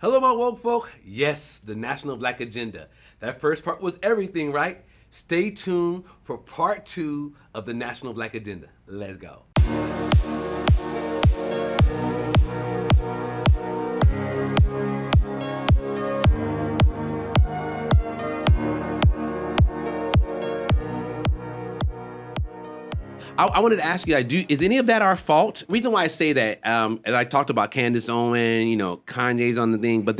Hello, my woke folk. Yes, the National Black Agenda. That first part was everything, right? Stay tuned for part 2 of the National Black Agenda. Let's go. I wanted to ask you, is any of that our fault? Reason why I say that, as I talked about Candace Owen, Kanye's on the thing, but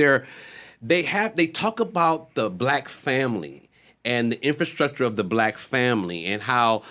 they talk about the black family and the infrastructure of the black family and how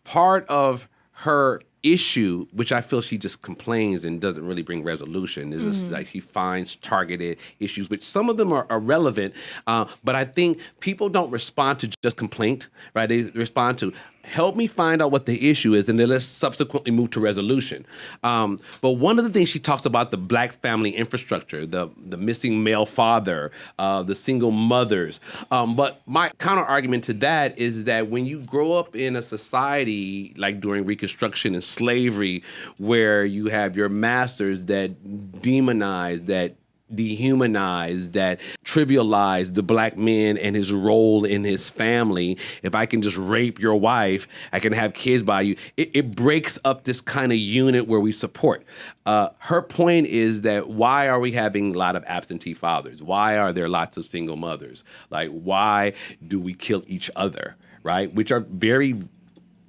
part of her issue, which I feel she just complains and doesn't really bring resolution, is just like she finds targeted issues, which some of them are relevant, but I think people don't respond to just complaint, right? They respond to, help me find out what the issue is, and then let's subsequently move to resolution. But one of the things she talks about, the black family infrastructure, the missing male father, the single mothers. But my counter argument to that is that when you grow up in a society like during Reconstruction and slavery, where you have your masters that demonize, that dehumanize, that trivialize the black man and his role in his family. If I can just rape your wife, I can have kids by you. It breaks up this kind of unit where we support. Her point is that why are we having a lot of absentee fathers? Why are there lots of single mothers? Like, why do we kill each other, right? Which are very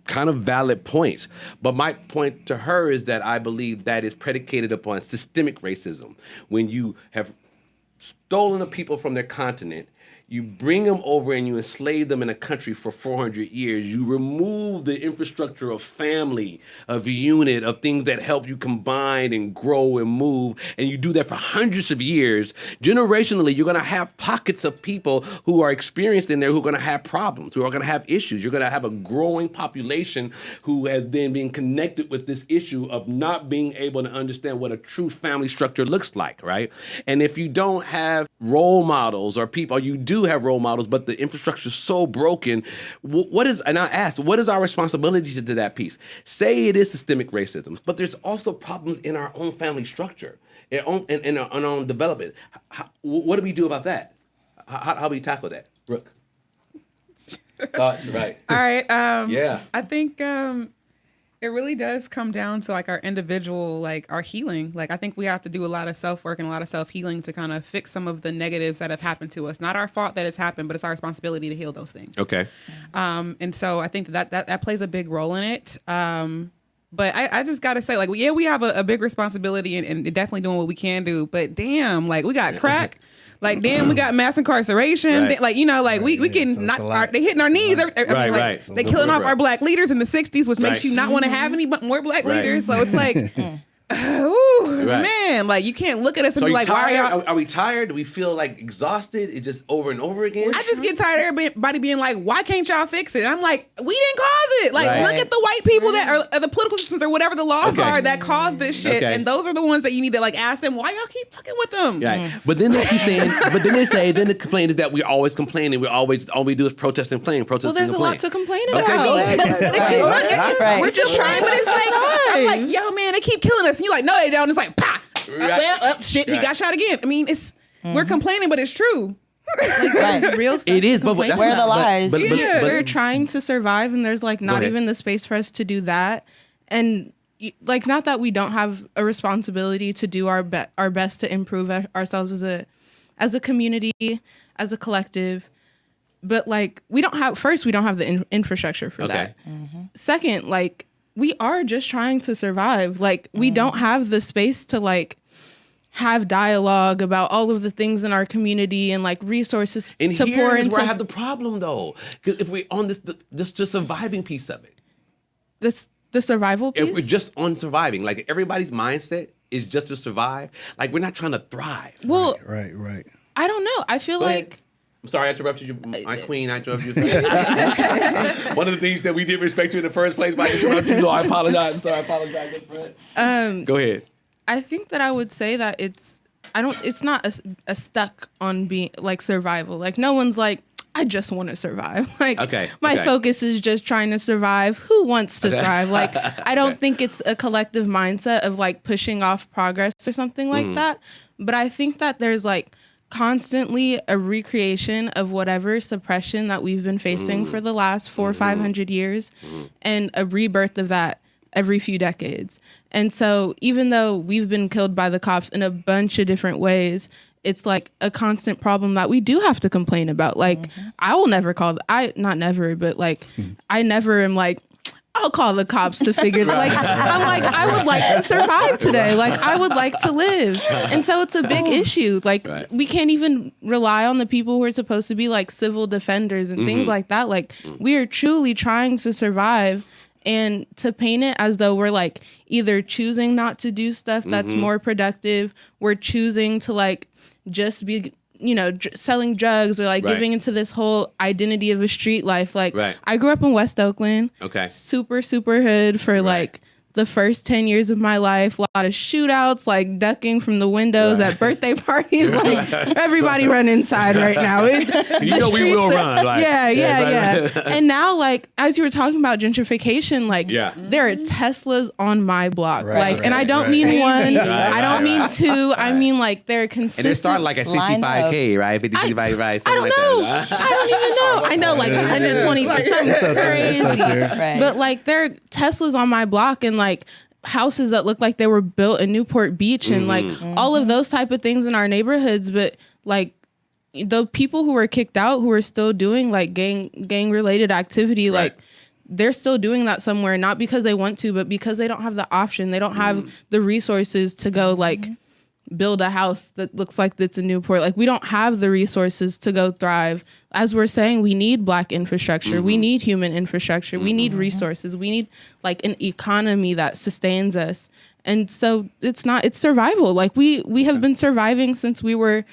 kind of valid points. But my point to her is that I believe that is predicated upon systemic racism. When you have stolen the people from their continent, you bring them over and you enslave them in a country for 400 years. You remove the infrastructure of family, of unit, of things that help you combine and grow and move. And you do that for hundreds of years. Generationally, you're going to have pockets of people who are experienced in there who are going to have problems, who are going to have issues. You're going to have a growing population who has then been connected with this issue of not being able to understand what a true family structure looks like, right? And if you don't have role models or people, or you do have role models, but the infrastructure is so broken, and I asked, what is our responsibility to that piece? Say it is systemic racism, but there's also problems in our own family structure, in our own development. What do we do about that? How do we tackle that? Brooke? Thoughts, right? All right. Yeah. I think it really does come down to like our individual, like our healing. Like I think we have to do a lot of self-work and a lot of self-healing to kind of fix some of the negatives that have happened to us. Not our fault that it's happened, but it's our responsibility to heal those things. Okay. And so I think that plays a big role in it. But I just got to say, like, yeah, we have a big responsibility and definitely doing what we can do. But damn, like we got crack. Like, damn, we got mass incarceration. Right. Like, we getting they hitting our knees. Right. They killing off our black leaders in the 60s, which makes you not want to have any more black leaders. So it's like, man, like you can't look at us and So be like, why are y'all? Are we tired? Do we feel like exhausted? It's just over and over again? I just get tired of everybody being like, why can't y'all fix it? And I'm like, we didn't cause it. Like, look at the white people that are the political systems or whatever the laws are that caused this shit. Okay. And those are the ones that you need to like ask them, why y'all keep fucking with them? Right. But then they keep saying, then the complaint is that we're always complaining. All we do is protest and complain, protest Well, there's and a complain. lot to complain Okay, about. go ahead. Right. We're just trying, but it's like, I'm like, yo, man, they keep killing us. And you're like, no, they don't. It's like, pah. Shit, he got shot again. I mean, we're complaining, but it's true. Like, there's real stuff. It is, but complain Where are the about. lies? But We're trying to survive, and there's like not ahead. even the space for us to do that. And like, not that we don't have a responsibility to do our best to improve ourselves as a community, as a collective. But like, we don't have the infrastructure for that. Second, like, we are just trying to survive. Like, we don't have the space to like have dialogue about all of the things in our community and like resources and to pour into. Where I have the problem though, because if we're on this just surviving piece of it, the survival piece. if we're just on surviving, like everybody's mindset is just to survive. Like we're not trying to thrive. Well, Right. I don't know. I feel Go like. ahead. I'm sorry I interrupted you, my queen. I interrupted you. One of the things that we did respect you in the first place, but I interrupted you. So I apologize. I'm sorry. I apologize, good friend. Go ahead. I think that I would say that it's not a stuck on being like survival. Like no one's like, I just want to survive. Like, Okay, my okay. focus is just trying to survive. Who wants to thrive? Like, I don't think it's a collective mindset of like pushing off progress or something like that. But I think that there's like constantly a recreation of whatever suppression that we've been facing for the last 400 or 500 years, and a rebirth of that every few decades. And so even though we've been killed by the cops in a bunch of different ways, it's like a constant problem that we do have to complain about. Like, I will never call, not never, but like, I never am like, I'll call the cops to figure that. Like, I'm like, I would like to survive today. Like, I would like to live. And so it's a big issue. Like, we can't even rely on the people who are supposed to be like civil defenders and things like that. Like, we are truly trying to survive. And to paint it as though we're like either choosing not to do stuff that's more productive, we're choosing to like just be, you know, selling drugs, or like giving into this whole identity of a street life. Like, I grew up in West Oakland. Okay. Super, super hood for like the first 10 years of my life. A lot of shootouts, like ducking from the windows at birthday parties. Like, everybody run inside right now. You know we will run. Like, yeah. And now, like, as you were talking about gentrification, like, there are Teslas on my block. And I don't mean one. I don't mean two. I mean, like, they're consistent. And it started like at 65K, right? 50, 65, right? I don't know. I don't even know. I know, like, 120, something crazy. But, like, there are Teslas on my block, and, like, houses that look like they were built in Newport Beach, and like all of those type of things in our neighborhoods. But like the people who were kicked out, who are still doing like gang related activity, like they're still doing that somewhere, not because they want to, but because they don't have the option. They don't have the resources to go like build a house that looks like it's in Newport. Like, we don't have the resources to go thrive. As we're saying, we need Black infrastructure. We need human infrastructure. We need resources. We need like an economy that sustains us. And so it's survival. Like, we have been surviving since the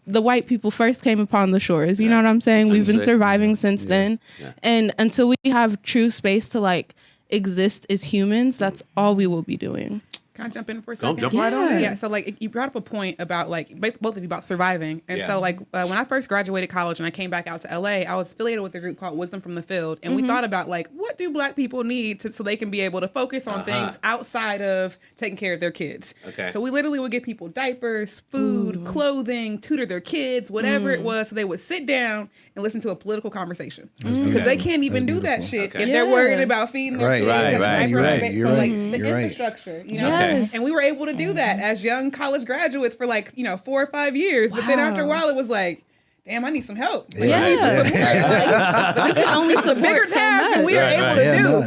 white people first came upon the shores. You know what I'm saying? We've been surviving since then. And until we have true space to like exist as humans, that's all we will be doing. Can I jump in for a second? Jump right on in. Yeah, so like you brought up a point about like both of you about surviving. And so like when I first graduated college and I came back out to LA, I was affiliated with a group called Wisdom from the Field. And we thought about like, what do Black people need so they can be able to focus on things outside of taking care of their kids? Okay. So we literally would get people diapers, food, clothing, tutor their kids, whatever it was. So they would sit down and listen to a political conversation. Because they can't even do that shit if they're worried about feeding their kids. You're so right. like the infrastructure, you know? Yes. And we were able to do that as young college graduates for like, 4 or 5 years. But then after a while, it was like, damn, I need some help. Like, I need some support. Like, we can only support bigger tasks than we are able to do.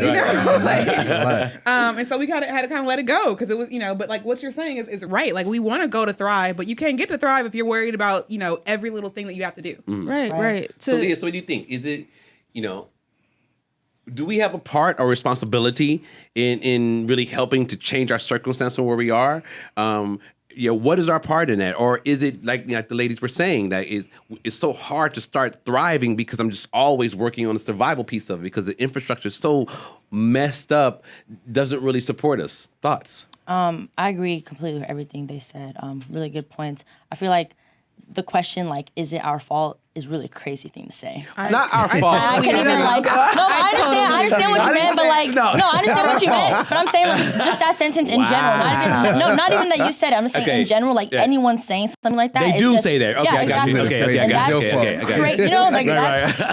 And so we had to kind of let it go, because it was, but like what you're saying is right. Like, we want to go to thrive, but you can't get to thrive if you're worried about, every little thing that you have to do. Right. So Leah, so what do you think? Is it, do we have a part or responsibility in really helping to change our circumstance of where we are? What is our part in that? Or is it like the ladies were saying, that it's so hard to start thriving because I'm just always working on the survival piece of it because the infrastructure is so messed up, doesn't really support us? Thoughts? I agree completely with everything they said. Really good points. I feel like the question, like, is it our fault, is really a crazy thing to say. Not our fault. I can't even I understand what you meant, but like, no, I understand what you meant, but I'm saying like just that sentence in general. Not even that you said it. I'm just saying in general, like anyone saying something like that. They do say that. Okay, I got you. Okay, and that's great. Like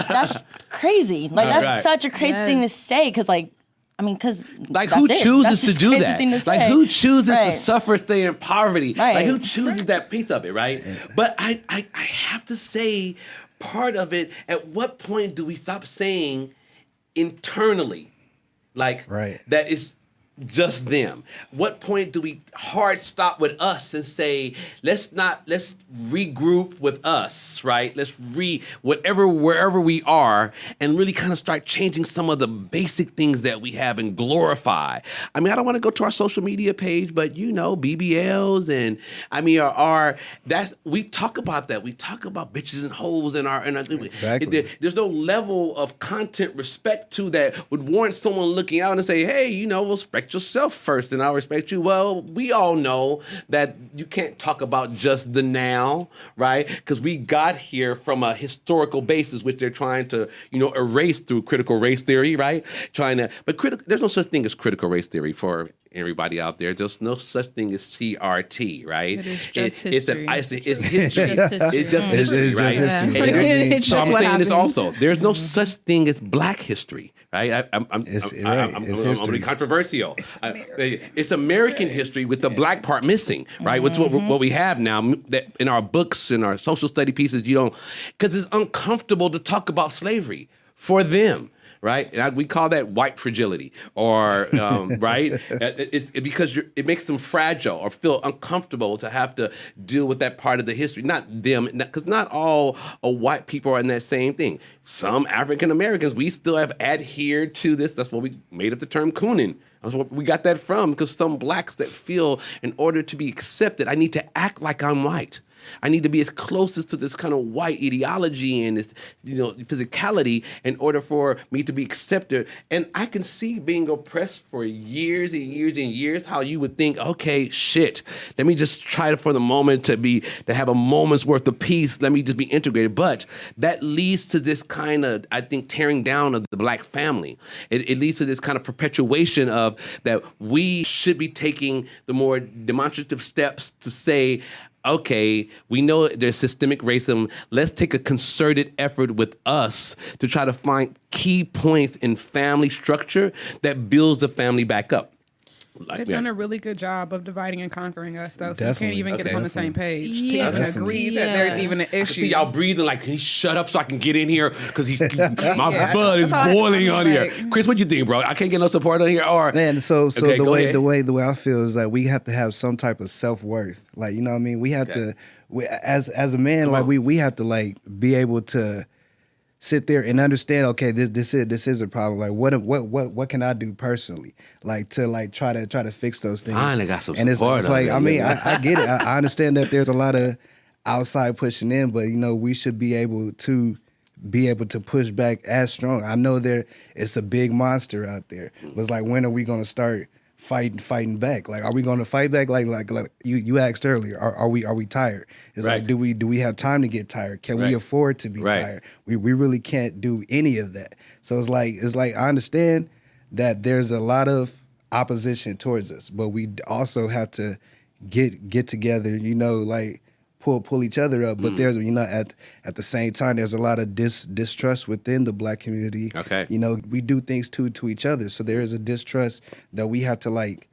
that's crazy. Like that's such a crazy thing to say, because like, because like who chooses to do that? Like who chooses to suffer, stay in poverty? Like who chooses that piece of it, right? But I have to say, part of it, at what point do we stop saying internally, like that is just them? What point do we hard stop with us and say, let's regroup with us, right? Let's wherever we are, and really kind of start changing some of the basic things that we have and glorify. I mean, I don't want to go to our social media page, but BBLs and we talk about that. We talk about bitches and hoes in our exactly. There's no level of content respect to that would warrant someone looking out and say, hey, respect yourself first, and I'll respect you. Well, we all know that you can't talk about just the now, right? Because we got here from a historical basis, which they're trying to, erase through critical race theory, right? There's no such thing as critical race theory for everybody out there. There's no such thing as CRT, right? It is just history. It's history. It's just history, right? It's So just I'm what saying this happened. also. There's no such thing as Black history, right? I'm going to be controversial. It's American history with the Black part missing, right? Which is what we have now that in our books, in our social study pieces, because it's uncomfortable to talk about slavery for them. Right, and we call that white fragility, or right? It's because it makes them fragile or feel uncomfortable to have to deal with that part of the history. Not them, because not all white people are in that same thing. Some African Americans, we still have adhered to this. That's what we made up the term cooning. That's what we got that from, because some Blacks that feel in order to be accepted, I need to act like I'm white. I need to be as closest to this kind of white ideology and this, physicality in order for me to be accepted. And I can see being oppressed for years and years and years, how you would think, okay, shit, let me just try for the moment to have a moment's worth of peace. Let me just be integrated. But that leads to this kind of, I think, tearing down of the Black family. It leads to this kind of perpetuation of that we should be taking the more demonstrative steps to say, okay, we know there's systemic racism. Let's take a concerted effort with us to try to find key points in family structure that builds the family back up. They've done a really good job of dividing and conquering us, though. So you can't even get us on the same page to even agree that there's even an issue. See y'all breathing like, can he shut up so I can get in here? Because my blood is boiling on here. Chris, what you think, bro? I can't get no support on here. Or man, so okay, the way I feel is that we have to have some type of self-worth. Like, you know what I mean? We have to, as a man, like we have to like be able to sit there and understand, okay, this is a problem. Like what can I do personally, like to like try to fix those things? I got some and support. It's like, I mean, I get it. I understand that there's a lot of outside pushing in, but we should be able to push back as strong. I know it's a big monster out there, but it's like, when are we gonna start fighting back? Like, are we going to fight back? Like you asked earlier, are we tired? It's right. like, do we have time to get tired? Can we afford to be tired? We really can't do any of that. So it's like I understand that there's a lot of opposition towards us, but we also have to get together, like pull each other up. But there's, at the same time, there's a lot of distrust within the Black community. Okay. We do things to each other. So there is a distrust that we have to like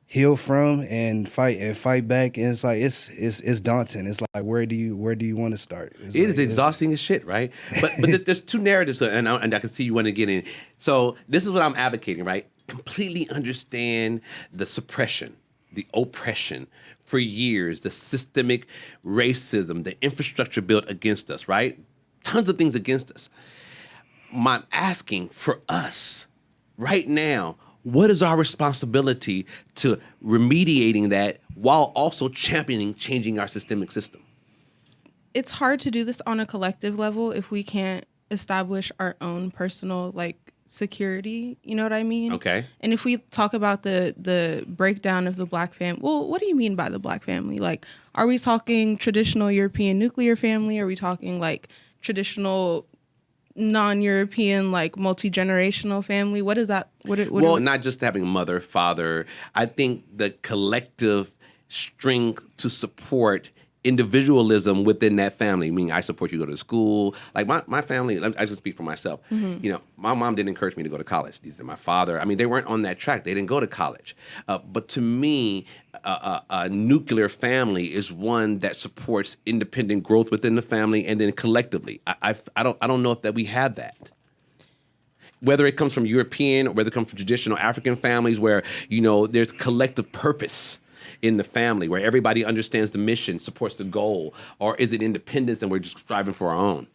heal from and fight back. And it's like, it's daunting. It's like, where do you want to start? It is exhausting as shit, right? But there's two narratives, and I can see you want to get in. So this is what I'm advocating, right? Completely understand the suppression, the oppression for years, the systemic racism, the infrastructure built against us, right? Tons of things against us. I'm asking for us right now, what is our responsibility to remediating that while also championing changing our systemic system? It's hard to do this on a collective level if we can't establish our own personal security, you know what I mean? Okay. And if we talk about the breakdown of the Black family, well, what do you mean by the Black family? Like, are we talking traditional European nuclear family? Are we talking like traditional non-European, like multi-generational family? What is that? Not just having mother, father. I think the collective strength to support individualism within that family. I mean, I support you to go to school. Like my family, I just speak for myself. Mm-hmm. My mom didn't encourage me to go to college. Neither my father. I mean, they weren't on that track. They didn't go to college. But to me, a nuclear family is one that supports independent growth within the family and then collectively. I don't know if that we have that. Whether it comes from European or whether it comes from traditional African families where, there's collective purpose in the family, where everybody understands the mission, supports the goal, or is it independence and we're just striving for our own?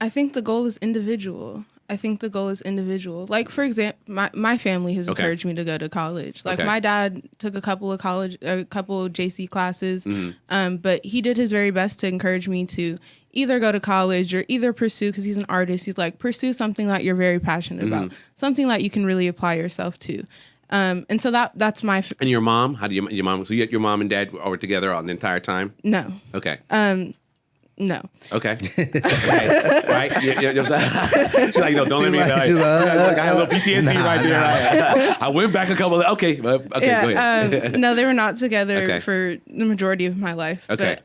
I think the goal is individual. Like, for example, my family has encouraged me to go to college. Like, my dad took a couple of JC classes, but he did his very best to encourage me to either go to college or either pursue, because he's an artist, he's like, pursue something that you're very passionate about, something that you can really apply yourself to. And so that's my. And your mom? How do your mom? So your mom and dad were together on the entire time? No. Okay. No. Okay. Okay. Right? She's like, no, don't let me. I have a little PTSD right there. Right? I went back a couple. Okay. Okay. Yeah, go ahead. no, they were not together Okay. for the majority of my life. Okay.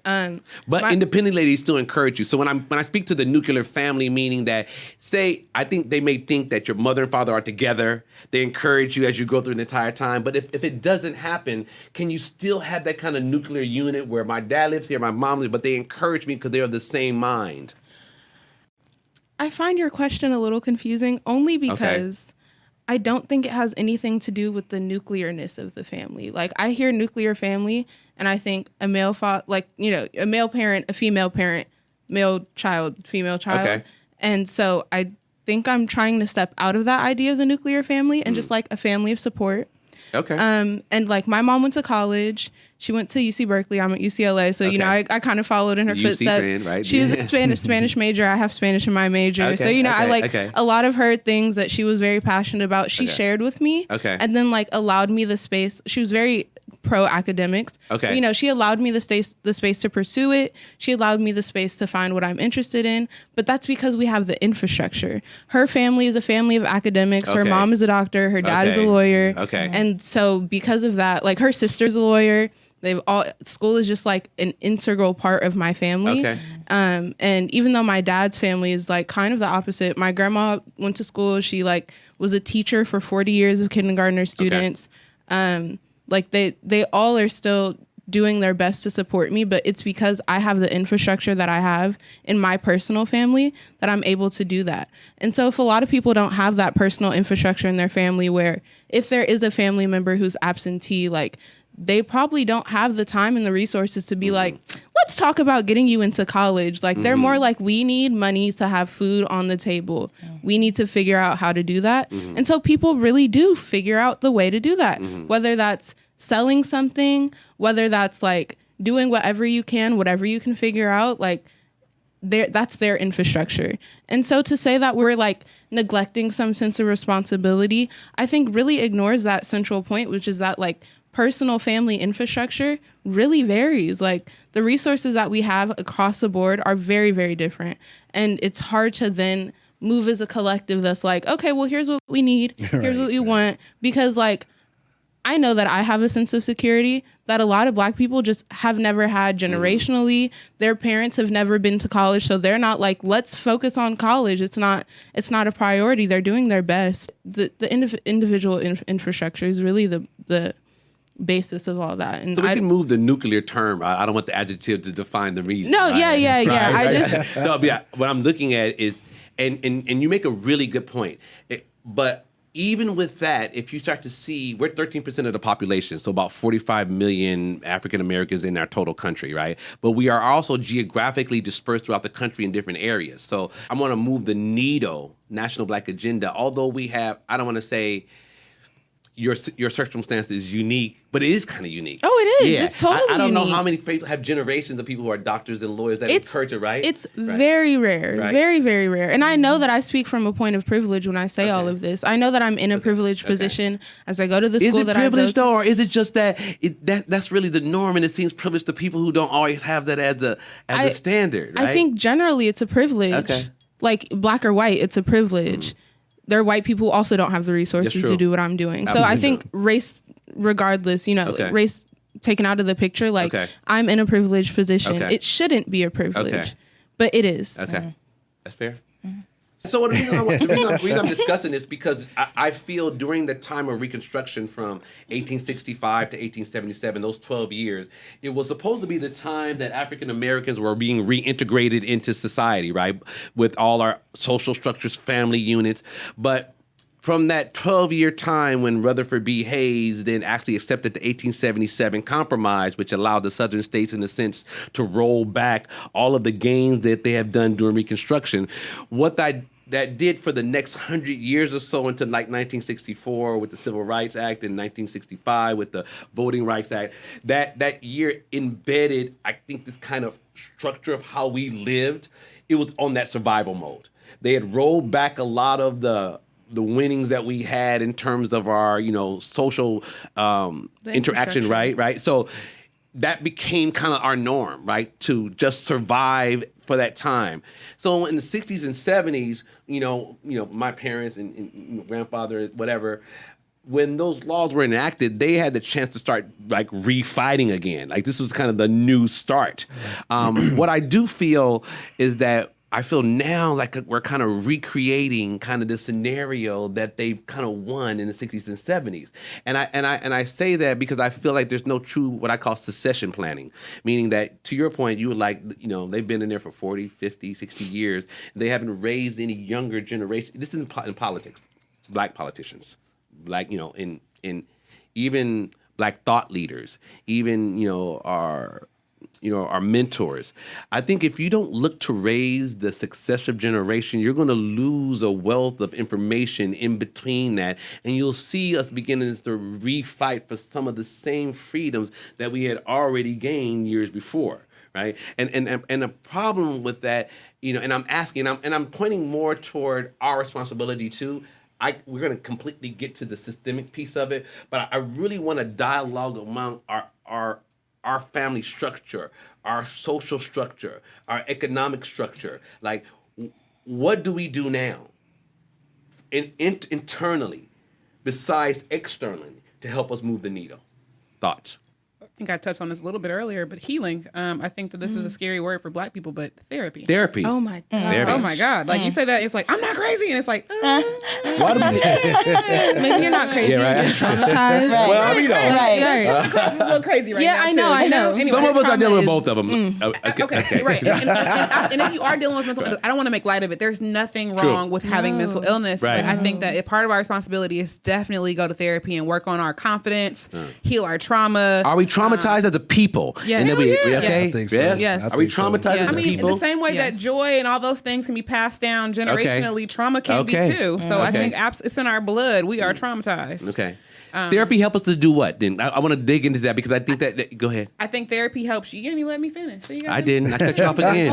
But independent ladies still encourage you. So when I speak to the nuclear family, meaning that, say, I think they may think that your mother and father are together. They encourage you as you go through the entire time. But if it doesn't happen, can you still have that kind of nuclear unit where my dad lives here, my mom lives, but they encourage me because they're of the same mind? I find your question a little confusing only because I don't think it has anything to do with the nuclearness of the family. Like, I hear nuclear family and I think a male a male parent, a female parent, male child, female child. Okay. And so I think I'm trying to step out of that idea of the nuclear family and just like a family of support. Okay. And like my mom went to college. She went to UC Berkeley. I'm at UCLA. So, I kind of followed in her footsteps. Fan, right? She was a Spanish major. I have Spanish in my major. Okay, So, a lot of her things that she was very passionate about, she shared with me. Okay. And then like allowed me the space. She was very pro academics. Okay. She allowed me the space to pursue it. She allowed me the space to find what I'm interested in. But that's because we have the infrastructure. Her family is a family of academics. Her mom is a doctor. Her dad is a lawyer. Okay. And so because of that, like her sister's a lawyer. School is just like an integral part of my family. Okay. And even though my dad's family is like kind of the opposite, my grandma went to school. She like was a teacher for 40 years of kindergartner students. Like they all are still doing their best to support me, but it's because I have the infrastructure that I have in my personal family that I'm able to do that. And so if a lot of people don't have that personal infrastructure in their family, where if there is a family member who's absentee, like they probably don't have the time and the resources to be like, let's talk about getting you into college. Like they're more like, we need money to have food on the table. We need to figure out how to do that. And so people really do figure out the way to do that, whether that's selling something, whether that's like doing whatever you can figure out, like that's their infrastructure. And so to say that we're like neglecting some sense of responsibility, I think really ignores that central point, which is that like personal family infrastructure really varies. Like the resources that we have across the board are very, very different. And it's hard to then move as a collective that's like, okay, well, here's what we need. Here's what we want. Because like, I know that I have a sense of security that a lot of Black people just have never had generationally. Their parents have never been to college, so they're not like, let's focus on college. It's not a priority. They're doing their best. The individual infrastructure is really the basis of all that. And so we can move the nuclear term. I don't want the adjective to define the reason. No, yeah. What I'm looking at is, and you make a really good point. But even with that, if you start to see, we're 13% of the population, so about 45 million African Americans in our total country, right? But we are also geographically dispersed throughout the country in different areas. So I'm going to move the NEDO, National Black Agenda, although we have, I don't want to say your circumstance is unique, but it is kind of unique. Oh, it is. Yeah. It's totally I don't unique. know how many people have generations of people who are doctors and lawyers that encourage it, right? It's very rare. Right. Very, very rare. And I know that I speak from a point of privilege when I say all of this. I know that I'm in a privileged position as I go to the school that I go to. Is it privilege though, or is it just that that's really the norm and it seems privileged to people who don't always have that as a standard, right? I think generally it's a privilege. Okay. Like Black or white, it's a privilege. There are white people who also don't have the resources to do what I'm doing. So I think race, regardless, race taken out of the picture, like I'm in a privileged position. It shouldn't be a privilege, but it is. Okay. That's fair. So the reason I'm discussing this because I feel during the time of Reconstruction from 1865 to 1877, those 12 years, it was supposed to be the time that African Americans were being reintegrated into society, right? With all our social structures, family units. But from that 12-year time when Rutherford B. Hayes then actually accepted the 1877 Compromise, which allowed the Southern states, in a sense, to roll back all of the gains that they have done during Reconstruction, that did for the next 100 years or so until like 1964 with the Civil Rights Act and 1965 with the Voting Rights Act, that year embedded, I think, this kind of structure of how we lived. It was on that survival mode. They had rolled back a lot of the the winnings that we had in terms of our, social interaction, right? So that became kind of our norm, right? To just survive for that time. So in the 60s and 70s, my parents and grandfather, whatever, when those laws were enacted, they had the chance to start like refighting again. Like this was kind of the new start. What I do feel is that I feel now like we're kind of recreating kind of the scenario that they kind of won in the 60s and 70s. And I say that because I feel like there's no true what I call succession planning, meaning that to your point, you would like, they've been in there for 40, 50, 60 years. They haven't raised any younger generation. This is in politics, Black politicians, like, in even Black thought leaders, even, our mentors. I think if you don't look to raise the successive generation, you're going to lose a wealth of information in between that. And you'll see us beginning to refight for some of the same freedoms that we had already gained years before. Right. And the problem with that, and I'm asking, and I'm pointing more toward our responsibility too. We're going to completely get to the systemic piece of it, but I really want a dialogue among our family structure, our social structure, our economic structure. Like, what do we do now internally besides externally to help us move the needle? Thoughts? I think I touched on this a little bit earlier, but healing. I think that this is a scary word for Black people, but therapy. Therapy. Oh my God. Therapy. Oh my God. Like you say that, it's like, I'm not crazy. And it's like, Why do we... Maybe you're not crazy, Yeah, right. you're just traumatized. Right. Well, I mean, Right. I'm a little crazy right Yeah, now. I know. Anyway, some of us are dealing with trauma both of them. Okay, right. And if you are dealing with mental illness, I don't want to make light of it. There's nothing wrong with having mental illness. Right. But I think that part of our responsibility is definitely go to therapy and work on our confidence, heal our trauma. Are we traumatized as a people? Yeah. And then we Hell yeah. okay? I think so. Yes. Yes. Are we I think so. traumatized Yeah. as I a mean, in people? the same way Yes. that joy and all those things can be passed down generationally, trauma can Okay. be too. So I Okay. think it's in our blood. We are traumatized. Okay. Therapy help us to do what then? I want to dig into that because I think that go ahead. I think therapy helps you. You didn't even let me finish. So you I didn't. I cut you off again.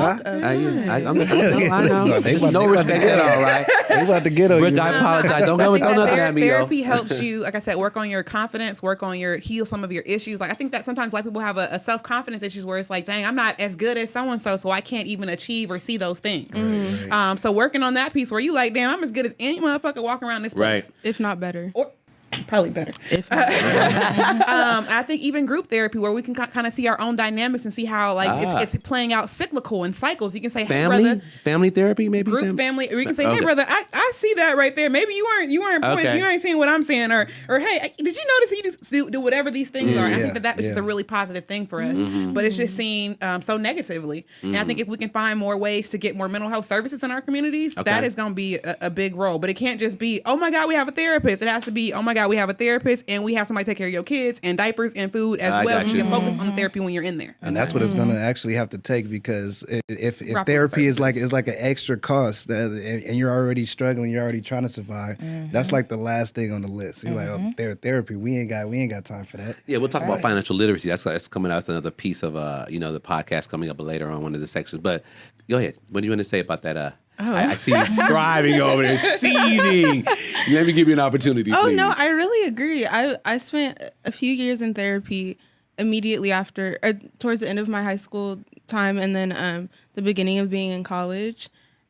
I know. There's no respect at all, right? They about to get on Brooke, you. I man. apologize. Don't I go think that nothing at me, yo. therapy helps you, like I said, work on your confidence, heal some of your issues. Like I think that sometimes Black people have a self-confidence issues where it's like, dang, I'm not as good as so-and-so, so I can't even achieve or see those things. Right. So working on that piece where you like, damn, I'm as good as any motherfucker walking around this place. Right. If not better. Or probably better. If not better. I think even group therapy where we can kind of see our own dynamics and see how it's playing out cyclical in cycles. You can say, hey, brother. Family therapy, maybe? Group family, or you can say, Okay. "Hey, brother, I see that right there. Maybe you weren't pointing, Okay. you ain't seeing what I'm seeing, or hey, did you notice you just do whatever these things are?" And I Yeah, think that is just a yeah. really positive thing for us, but it's just seen so negatively. And I think if we can find more ways to get more mental health services in our communities, that is going to be a big role. But it can't just be, oh my God, we have a therapist. It has to be, oh my God, we have a therapist, and we have somebody take care of your kids and diapers and food as I well. got So you you. can focus on the therapy when you're in there. And that's what it's gonna actually have to take, because if Proper therapy is services. like an extra cost and you're already struggling, you're already trying to survive, that's like the last thing on the list. You're like, oh, therapy, we ain't got time for that. Yeah, we'll talk about financial literacy. That's coming out. That's another piece of the podcast coming up later on one of the sections. But go ahead. What do you want to say about that? I see you thriving over there, seething. Let me give you an opportunity, Oh please. no, I really agree. I spent a few years in therapy immediately after, towards the end of my high school time, and then the beginning of being in college,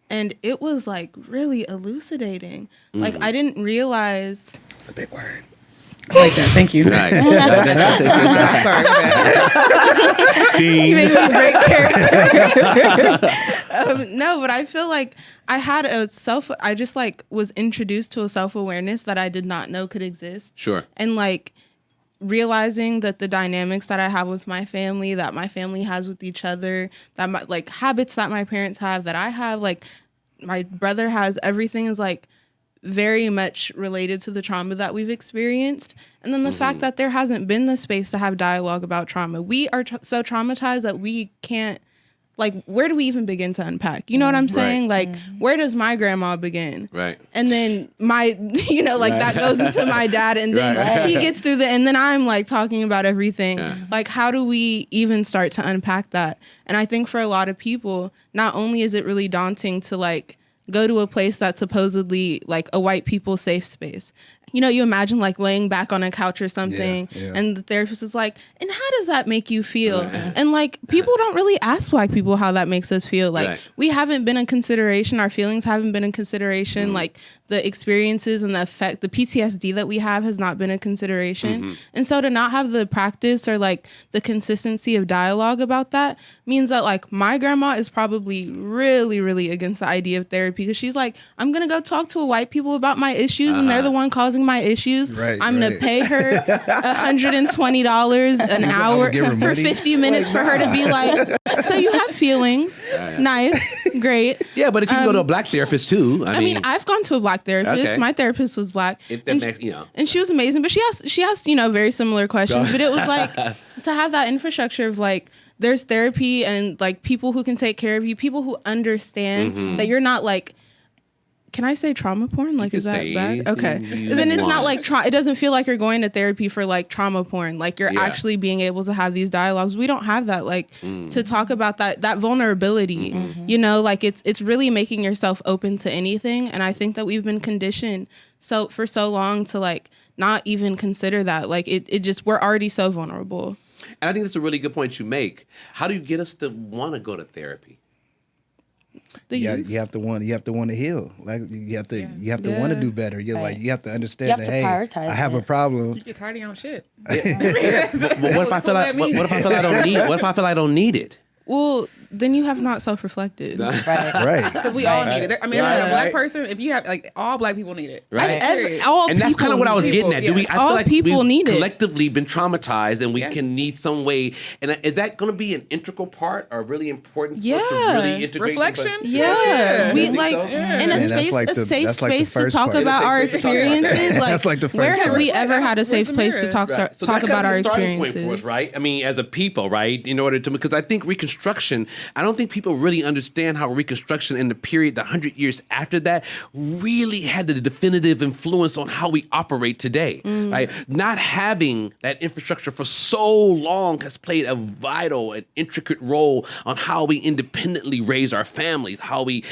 and it was like really elucidating. Like I didn't realize. It's a big word. I like that. Thank you. Right. Sorry. You made me break character. No, but I feel like I had I just like was introduced to a self-awareness that I did not know could exist. Sure. And like realizing that the dynamics that I have with my family, that my family has with each other, that my like habits that my parents have, that I have, like my brother has, everything is like very much related to the trauma that we've experienced. And then the fact that there hasn't been the space to have dialogue about trauma. We are so traumatized that we can't, like, where do we even begin to unpack? You know what I'm saying? Like, where does my grandma begin? Right. And then my, that goes into my dad, and then he gets through and then I'm like talking about everything. Yeah. Like, how do we even start to unpack that? And I think for a lot of people, not only is it really daunting to like go to a place that's supposedly like a white people safe space. You know, you imagine like laying back on a couch or something, and the therapist is like, and how does that make you feel? And like, people don't really ask Black people how that makes us feel. Like, we haven't been in consideration. Our feelings haven't been in consideration. Like, the experiences and the effect, the PTSD that we have has not been in consideration. And so to not have the practice or like the consistency of dialogue about that means that like my grandma is probably really, really against the idea of therapy, because she's like, I'm going to go talk to a white people about my issues and they're the one causing my issues. I'm going to pay her $120 an hour for 50 minutes for her to be like, so you have feelings. Nice. Great. Yeah, but if you go to a Black therapist too. I mean, I've gone to a Black therapist. Okay. My therapist was Black. And she was amazing, but she asked, you know, very similar questions, but it was like to have that infrastructure of like, there's therapy and like people who can take care of you, people who understand that you're not like, can I say trauma porn? Like, is that bad? Okay. Then it's not like, it doesn't feel like you're going to therapy for like trauma porn. Like you're actually being able to have these dialogues. We don't have that, like to talk about that vulnerability, you know, like it's really making yourself open to anything. And I think that we've been conditioned for so long to like not even consider that. Like it just, we're already so vulnerable. And I think that's a really good point you make. How do you get us to want to go to therapy? You have to want to heal. Like you have to want to do better. You're like, you have to understand you have that, to hey, prioritize I have a problem. You get tired of your own shit. But what if I feel like what if I feel I don't need? What if I feel I don't need it? Well, then you have not self-reflected. Right. Because we all need it. I mean, like a Black person, if you have, like, all Black people need it. Right. And that's kind of what I was getting at. I feel like we've collectively been traumatized and we can need some way. And is that going to be an integral part or really important for us to really integrate? Reflection? We like, in a safe space to talk about our experiences. Like, where have we ever had a safe place to talk about our experiences? For us, right? I mean, as a people, right? In order to, because I think Reconstruction, I don't think people really understand how Reconstruction in the period, the 100 years after that, really had the definitive influence on how we operate today, right? Not having that infrastructure for so long has played a vital and intricate role on how we independently raise our families, how we,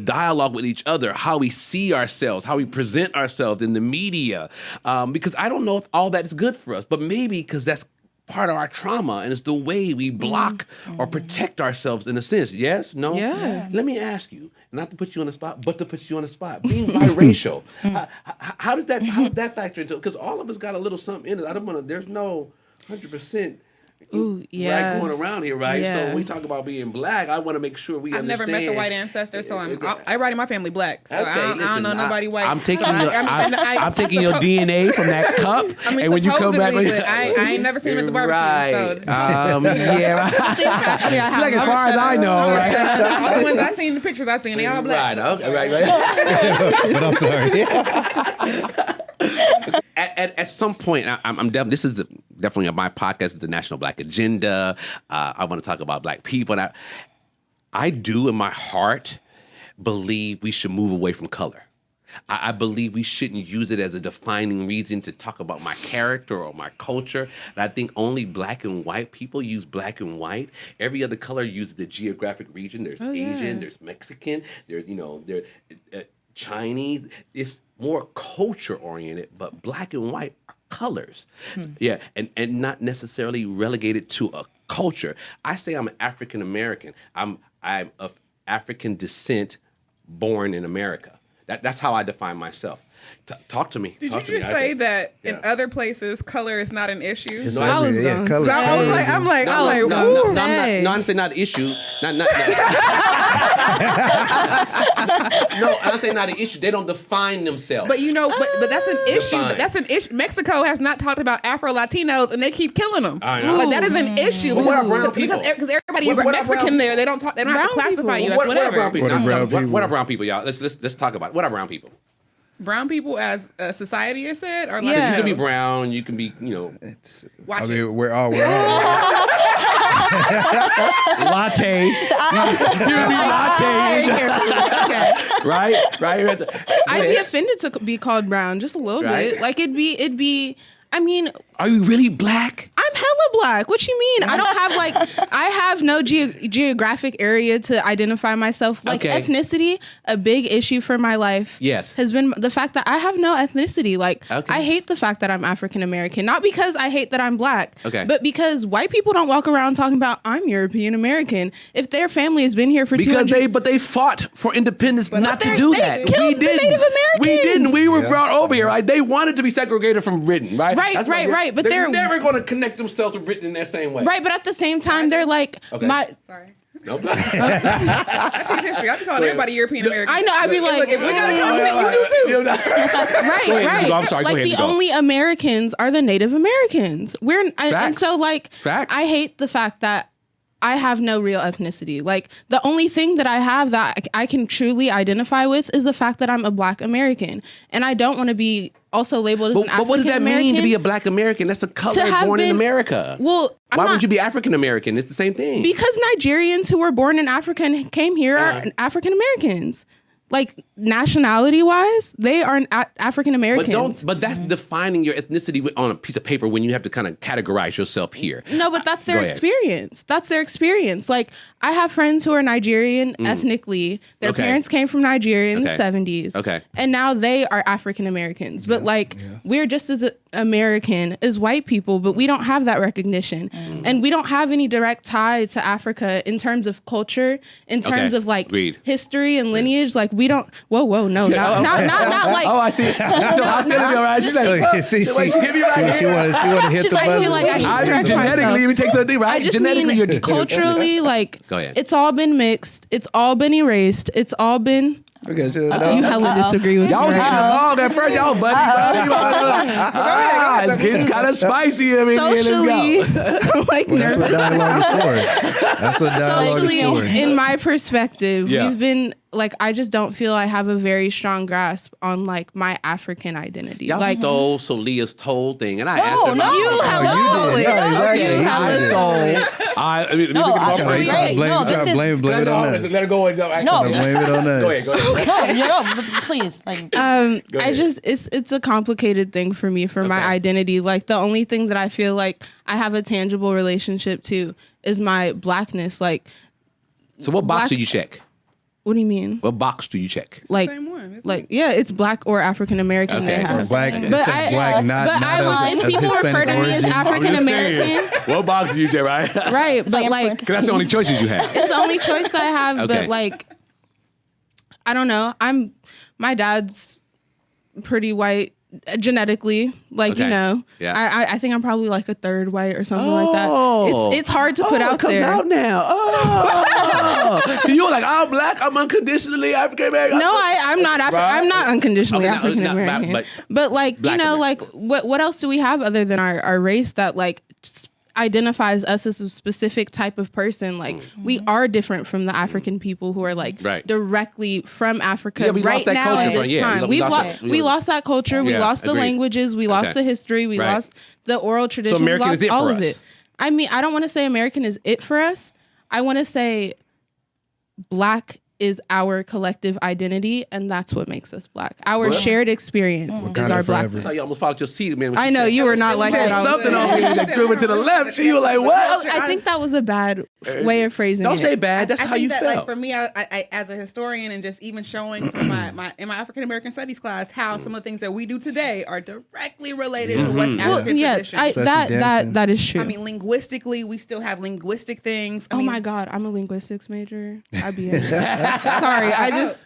dialogue with each other, how we see ourselves, how we present ourselves in the media. Because I don't know if all that is good for us, but maybe because that's part of our trauma and it's the way we block or protect ourselves in a sense. Yes? No? Yeah. Let me ask you, not to put you on the spot, but to put you on the spot. Being biracial, how does that factor into it? Because all of us got a little something in it. There's no 100% Black going around here, right? Yeah. So when we talk about being Black, I want to make sure we understand. I've never met the white ancestor, so I write in my family Black. So Okay, I don't know nobody white. I'm taking I'm taking your DNA from that cup, and when you come back, I ain't never seen him at the barbecue. Right. So. Yeah. Actually, I have Like as far as I know, right? All the ones I seen, the pictures I seen, they all Black. Right. Okay. Right. But I'm sorry. At some point, this is definitely my podcast, the National Black Agenda. I want to talk about Black people. And I do, in my heart, believe we should move away from color. I believe we shouldn't use it as a defining reason to talk about my character or my culture. And I think only Black and white people use Black and white. Every other color uses the geographic region. There's Asian, there's Mexican, there's Chinese. It's more culture oriented, but Black and white are colors. Yeah, and not necessarily relegated to a culture. I say I'm an African American. I'm of African descent, born in America. That's how I define myself. Talk to me. Did you just say that in other places color is not an issue? It's I was everywhere. gonna say. I'm like, No, I'm saying not an issue. No, I'm saying not an issue. They don't define themselves. But but that's an issue. Define. That's an issue. Mexico has not talked about Afro-Latinos, and they keep killing them. I know. Like that is an issue. But what are brown people? Because everybody is What are Mexican brown there. They don't have to classify you as What are whatever. brown people? What are brown people? What are brown people, y'all? Let's talk about it. What are brown people? Brown people as a society is said, or like Yeah. You can be brown. You can be, Watch I it. mean, we're all latte. You can be latte. Right. I'd be offended to be called brown just a little Right. bit. Like it'd be. I mean, Are you really black? I'm hella black. What you mean? I don't have I have no geographic area to identify myself. Like ethnicity, a big issue for my life. Yes. Has been the fact that I have no ethnicity. Like I hate the fact that I'm African American. Not because I hate that I'm black. But because white people don't walk around talking about I'm European American. If their family has been here for 200 but they fought for independence not to do that. Killed the Native Americans. We didn't. We were brought over here. Right? They wanted to be segregated from Britain. Right. Right. But they're never going to connect themselves to Britain in that same way. Right. But at the same time, they're like Sorry. No, I teach history. I be calling everybody European American. I know. I'd be like, if we got a continent, you do too. Right. I'm sorry. Like the only Americans are the Native Americans. And so I hate the fact that I have no real ethnicity. Like the only thing that I have that I can truly identify with is the fact that I'm a Black American, and I don't want to be also labeled as an African American. But what does that mean to be a Black American? That's a color born in America. Well, why wouldn't you be African American? It's the same thing. Because Nigerians who were born in Africa and came here are African Americans. Like nationality wise, they are African Americans. But that's defining your ethnicity on a piece of paper when you have to kind of categorize yourself here. No, but that's their experience. That's their experience. Like I have friends who are Nigerian ethnically. Their parents came from Nigeria in the 70s. Okay. And now they are African Americans. But we're just as American as white people, but we don't have that recognition. And we don't have any direct tie to Africa in terms of culture, in terms of history and lineage. Like we don't. Whoa, no, not like. Oh, I see. So hostility, all right. She's like, she want to hit she's the like, buzzer. I feel like I should correct genetically, myself. let me take something, right? I just Genetically, mean you're culturally, like, Go ahead. it's all been mixed. It's all been erased. It's all been. Okay, You hella disagree with me. Y'all was getting Right? along at first, y'all buddies. It's getting kind of spicy. I mean, Socially, like That's what nervous. dialogue is for. That's what dialogue Socially, is for. in my perspective, Yeah. we've been like, I just don't feel I have a very strong grasp on like my African identity. Y'all Like stole Solia's toll thing, and I asked her. no. you hella stole it. Yeah, exactly. You He hella did. stole it. I mean, No, absolutely Blame- right. No, this is blame it on us. Let her go. No. Blame it on us. Go ahead. no, please. Like, I ahead. just it's a complicated thing for me for my identity. Like the only thing that I feel like I have a tangible relationship to is my blackness. Like, So what box Black- do you check? what do you mean? What box do you check? Like, Same one, isn't it? like yeah, it's Black or African American. Okay. They have. Black, But it says I- black, not, But not I would, of if people Hispanic refer to me as origin. African American, What box do you check, right? right? But in like, parentheses. That's the only choices you have. it's the only choice I have. Okay. But like, I don't know. My dad's pretty white genetically. Like Okay. you know, Yeah. I think I'm probably like a third white or something like that. It's hard to put it out comes there. out now. Oh, you were like, I'm black. I'm unconditionally African American. No, I'm not Right. I'm not unconditionally Okay, no, African not- American. but- But like you Black know, American. like what else do we have other than our race that like identifies us as a specific type of person? Like we are different from the African people who are like Right. directly from Africa Yeah, we lost right that now culture in from- this yeah, time. we We lost lost that culture. We Yeah, lost the agreed. languages. We lost Okay. the history. We Right. lost the oral tradition. American we is lost it all for of us. it. I mean, I don't want to say American is it for us. I want to say Black is our collective identity, and that's what makes us Black. Our shared experience is Wakanda our forever. Blackness. So you almost followed your seat, man. I know you were not like There's that. something on me that drew it to the left. She was like, Oh, what? I think that was a bad way of phrasing Don't it. say bad. That's I how think you that, felt. Like for me, I as a historian and just even showing some of my in my African American studies class how some of the things that we do today are directly related to West Well, African yeah, traditions. that dancing. that is true. I mean, linguistically, we still have linguistic things. I oh mean, my God, I'm a linguistics major. I'd be in. Sorry, I just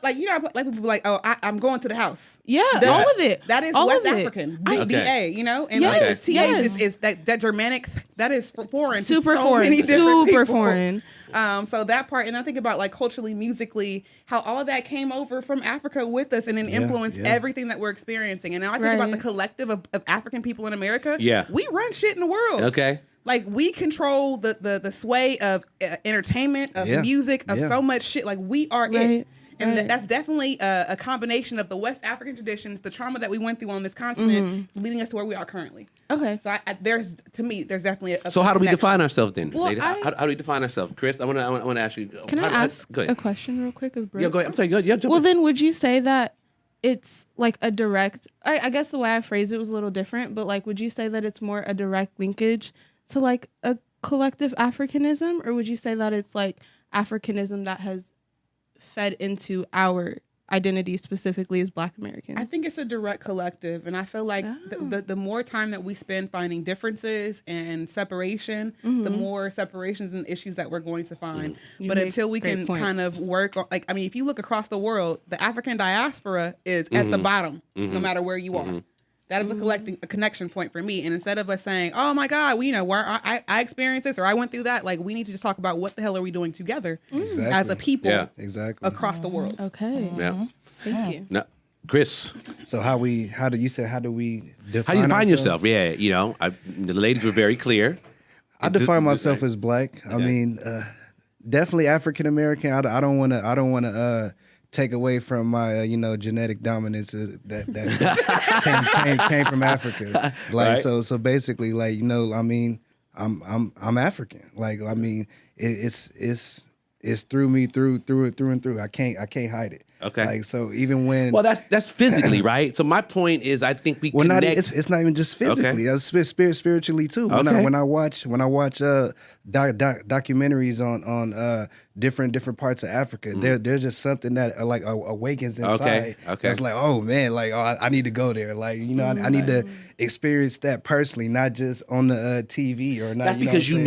like you know, like people be like, oh, I'm going to the house. yeah, That- all of it. That is all West of it. African. I- BA, you know, and Yes, like the TH yes. is that Germanic. That is foreign. to Super so foreign, many different super people. foreign. So that part, and I think about like culturally, musically, how all of that came over from Africa with us and then influenced yeah. everything that we're experiencing. And now I think about Right. the collective of African people in America. Yeah. We run shit in the world. Okay. Like we control the sway of entertainment, of Yeah. music, of Yeah. so much shit. Like we are it. Right. And Right. that's definitely a combination of the West African traditions, the trauma that we went through on this continent, leading us to where we are currently. Okay. So there's definitely a So how do we connection. define ourselves then? Well, Lady? I- how do we define ourselves? Chris, I want to ask you. Can I ask Go a ahead. question real quick of Brooke? Yeah, go ahead. I'm sorry. Go ahead. Yeah, jump Well, in. then would you say that it's like a direct, I guess the way I phrased it was a little different, but like, would you say that it's more a direct linkage to like a collective Africanism, or would you say that it's like Africanism that has fed into our identity specifically as Black Americans? I think it's a direct collective, and I feel like the more time that we spend finding differences and separation, the more separations and issues that we're going to find. But until we can kind of work on, like, I mean, if you look across the world, the African diaspora is at the bottom, no matter where you are. That is a connection point for me. And instead of us saying, "Oh my God, where I experienced this or I went through that," like, we need to just talk about what the hell are we doing together as a people across the world. Okay. Yeah. Thank you. No, Chris. So how do we define How do you define yourself? Yeah, the ladies were very clear. I define myself as Black. I mean, definitely African American. I don't want to take away from my genetic dominance that came from Africa. Like right. so basically, like I mean, I'm African. Like I mean, it's through me through and through. I can't hide it. Okay. Like so, even when that's physically right. So my point is, I think we connect. It's not even just physically. That's spiritually too. When I watch documentaries on different parts of Africa, there's just something that like awakens inside. Okay. It's like, oh man, like I need to go there. Like I need to experience that personally, not just on the TV or not. That's because you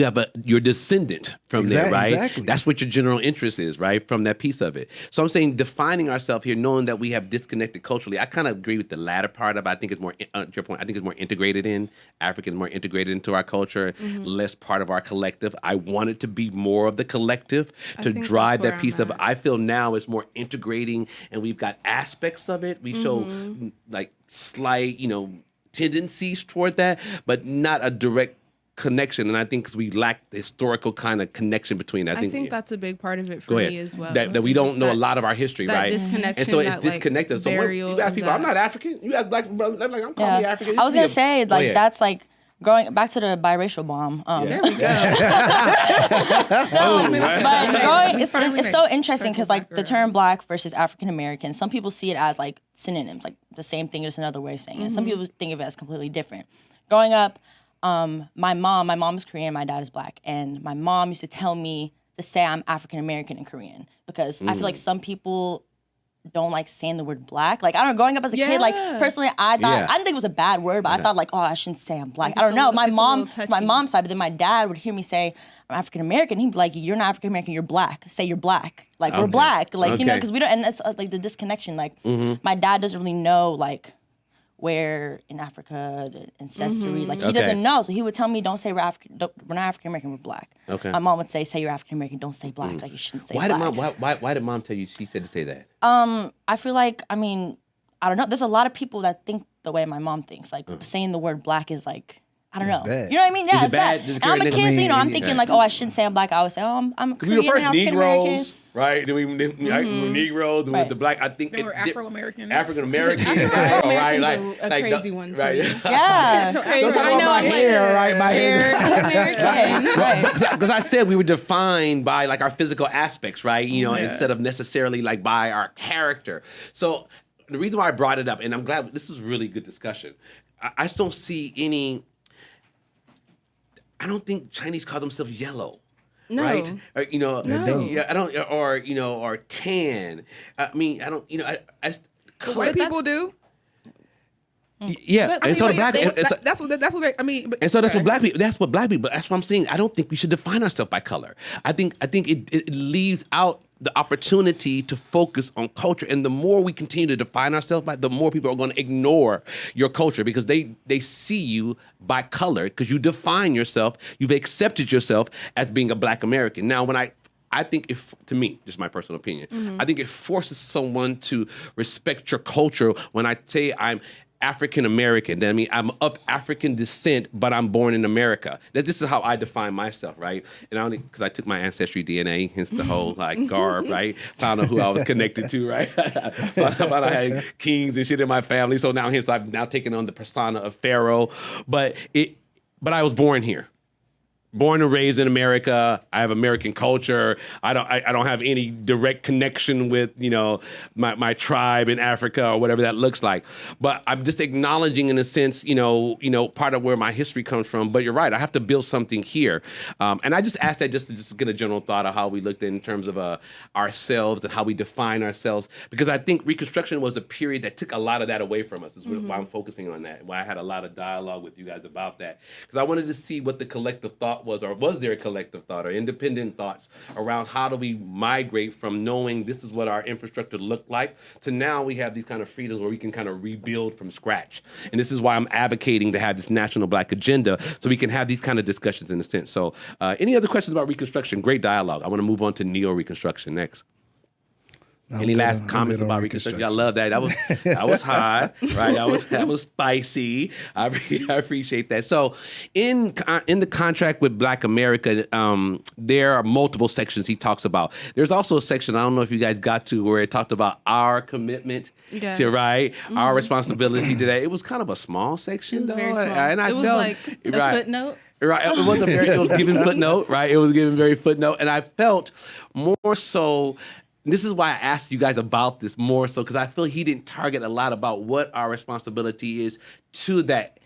have your descendant from there, right? Exactly. That's what your general interest is, right? From that piece of it. So I'm saying defining ourselves here, knowing that we have disconnected culturally. I kind of agree with the latter part of it. I think it's more to your point. I think it's more integrated in African, more integrated into our culture, less part of our collective. I want it to be more of the collective to drive that piece of it. I feel now it's more integrating, and we've got aspects of it. We show like slight, tendencies toward that, but not a direct connection. And I think because we lack the historical kind of connection between that. I think that's a big part of it for me as well. That we don't know a lot of our history, right? Disconnection, and so it's disconnected. So when you ask people, I'm not African. You ask Black brothers, I'm like, I'm calling me African. I was gonna say that's like going back to the biracial bomb. There we go. It's so interesting because like the term Black versus African American, some people see it as like synonyms, like the same thing, just another way of saying it. Some people think of it as completely different. Growing up, my mom is Korean, my dad is Black, and my mom used to tell me to say I'm African American in Korean because I feel like some people don't like saying the word Black. Like I don't know, growing up as a kid, like personally I thought I didn't think it was a bad word, but I thought like, oh, I shouldn't say I'm Black. I don't know. My mom's side, but then my dad would hear me say I'm African American. He'd be like, you're not African American, you're Black. Say you're Black. Like we're Black. Like because we don't, and that's like the disconnection. Like my dad doesn't really know like where in Africa, the ancestry, like he doesn't know. So he would tell me, don't say we're not African American, we're Black. Okay. My mom would say you're African American, don't say Black. Like you shouldn't say Black. Why did mom tell you she said to say that? I feel like, I don't know. There's a lot of people that think the way my mom thinks. Like saying the word Black is like, I don't know. Bad. You know what I mean? Yeah, it's bad. And I'm a kid, so I'm thinking like, oh, I shouldn't say I'm Black. I always say, oh, I'm Korean, African American. Right? Then we Negroes, then with the Black. I think they were Afro-Americans. African-Americans. Right? Like a crazy one. Right. Yeah. Don't talk about my hair, right? My hair. Because I said we were defined by like our physical aspects, right? Instead of necessarily like by our character. So the reason why I brought it up, and I'm glad this is a really good discussion. I just don't see any. I don't think Chinese call themselves yellow. No. Right? Or, No. I don't, or tan. I mean, I don't, White people do. Yeah, and so the black. That's what they. I mean, and so that's what black people. That's what black people. That's what I'm saying. I don't think we should define ourselves by color. I think it leaves out the opportunity to focus on culture. And the more we continue to define ourselves by, the more people are going to ignore your culture because they see you by color because you define yourself. You've accepted yourself as being a Black American. Now, when I think to me, just my personal opinion, I think it forces someone to respect your culture when I say I'm African American. I mean, I'm of African descent, but I'm born in America. This is how I define myself, right? And I only because I took my ancestry DNA, hence the whole like garb, right? Found out who I was connected to, right? But I had kings and shit in my family, so now I've now taken on the persona of Pharaoh. But I was born here. born and raised in America. I have American culture. I don't have any direct connection with, my tribe in Africa or whatever that looks like. But I'm just acknowledging, in a sense, part of where my history comes from. But you're right. I have to build something here. And I just asked that just to get a general thought of how we looked in terms of ourselves and how we define ourselves. Because I think Reconstruction was a period that took a lot of that away from us. Is why I'm focusing on that. Why I had a lot of dialogue with you guys about that. Because I wanted to see what the collective thought was, or was there a collective thought or independent thoughts around how do we migrate from knowing this is what our infrastructure looked like to now we have these kind of freedoms where we can kind of rebuild from scratch. And this is why I'm advocating to have this national Black agenda so we can have these kind of discussions in a sense. So any other questions about Reconstruction? Great dialogue. I want to move on to neo-Reconstruction next. Any last comments about Reconstruction? I love that. That was high, right? That was spicy. I appreciate that. So, in the contract with Black America, there are multiple sections he talks about. There's also a section, I don't know if you guys got to, where it talked about our commitment to our responsibility today. It was kind of a small section, though. Very small. And I it was felt, like a footnote. Right, it was given footnote, right? It was given very footnote, and I felt more so. This is why I asked you guys about this more so, because I feel he didn't target a lot about what our responsibility is to that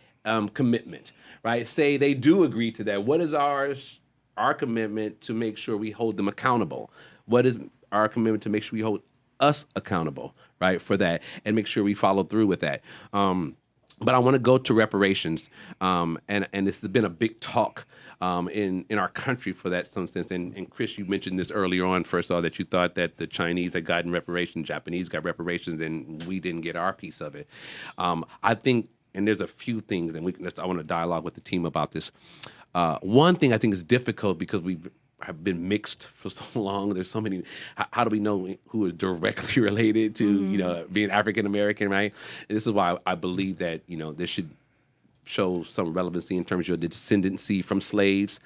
commitment, right? Say they do agree to that. What is our commitment to make sure we hold them accountable? What is our commitment to make sure we hold us accountable, right, for that, and make sure we follow through with that? But I want to go to reparations, and this has been a big talk in our country for that some sense. And Chris, you mentioned this earlier on, first of all, that you thought that the Chinese had gotten reparations, Japanese got reparations, and we didn't get our piece of it. I think, and there's a few things, and I want to dialogue with the team about this. One thing I think is difficult because have been mixed for so long. There's so many. How do we know who is directly related to being African American, right? And this is why I believe that this should show some relevancy in terms of the descendancy from slaves.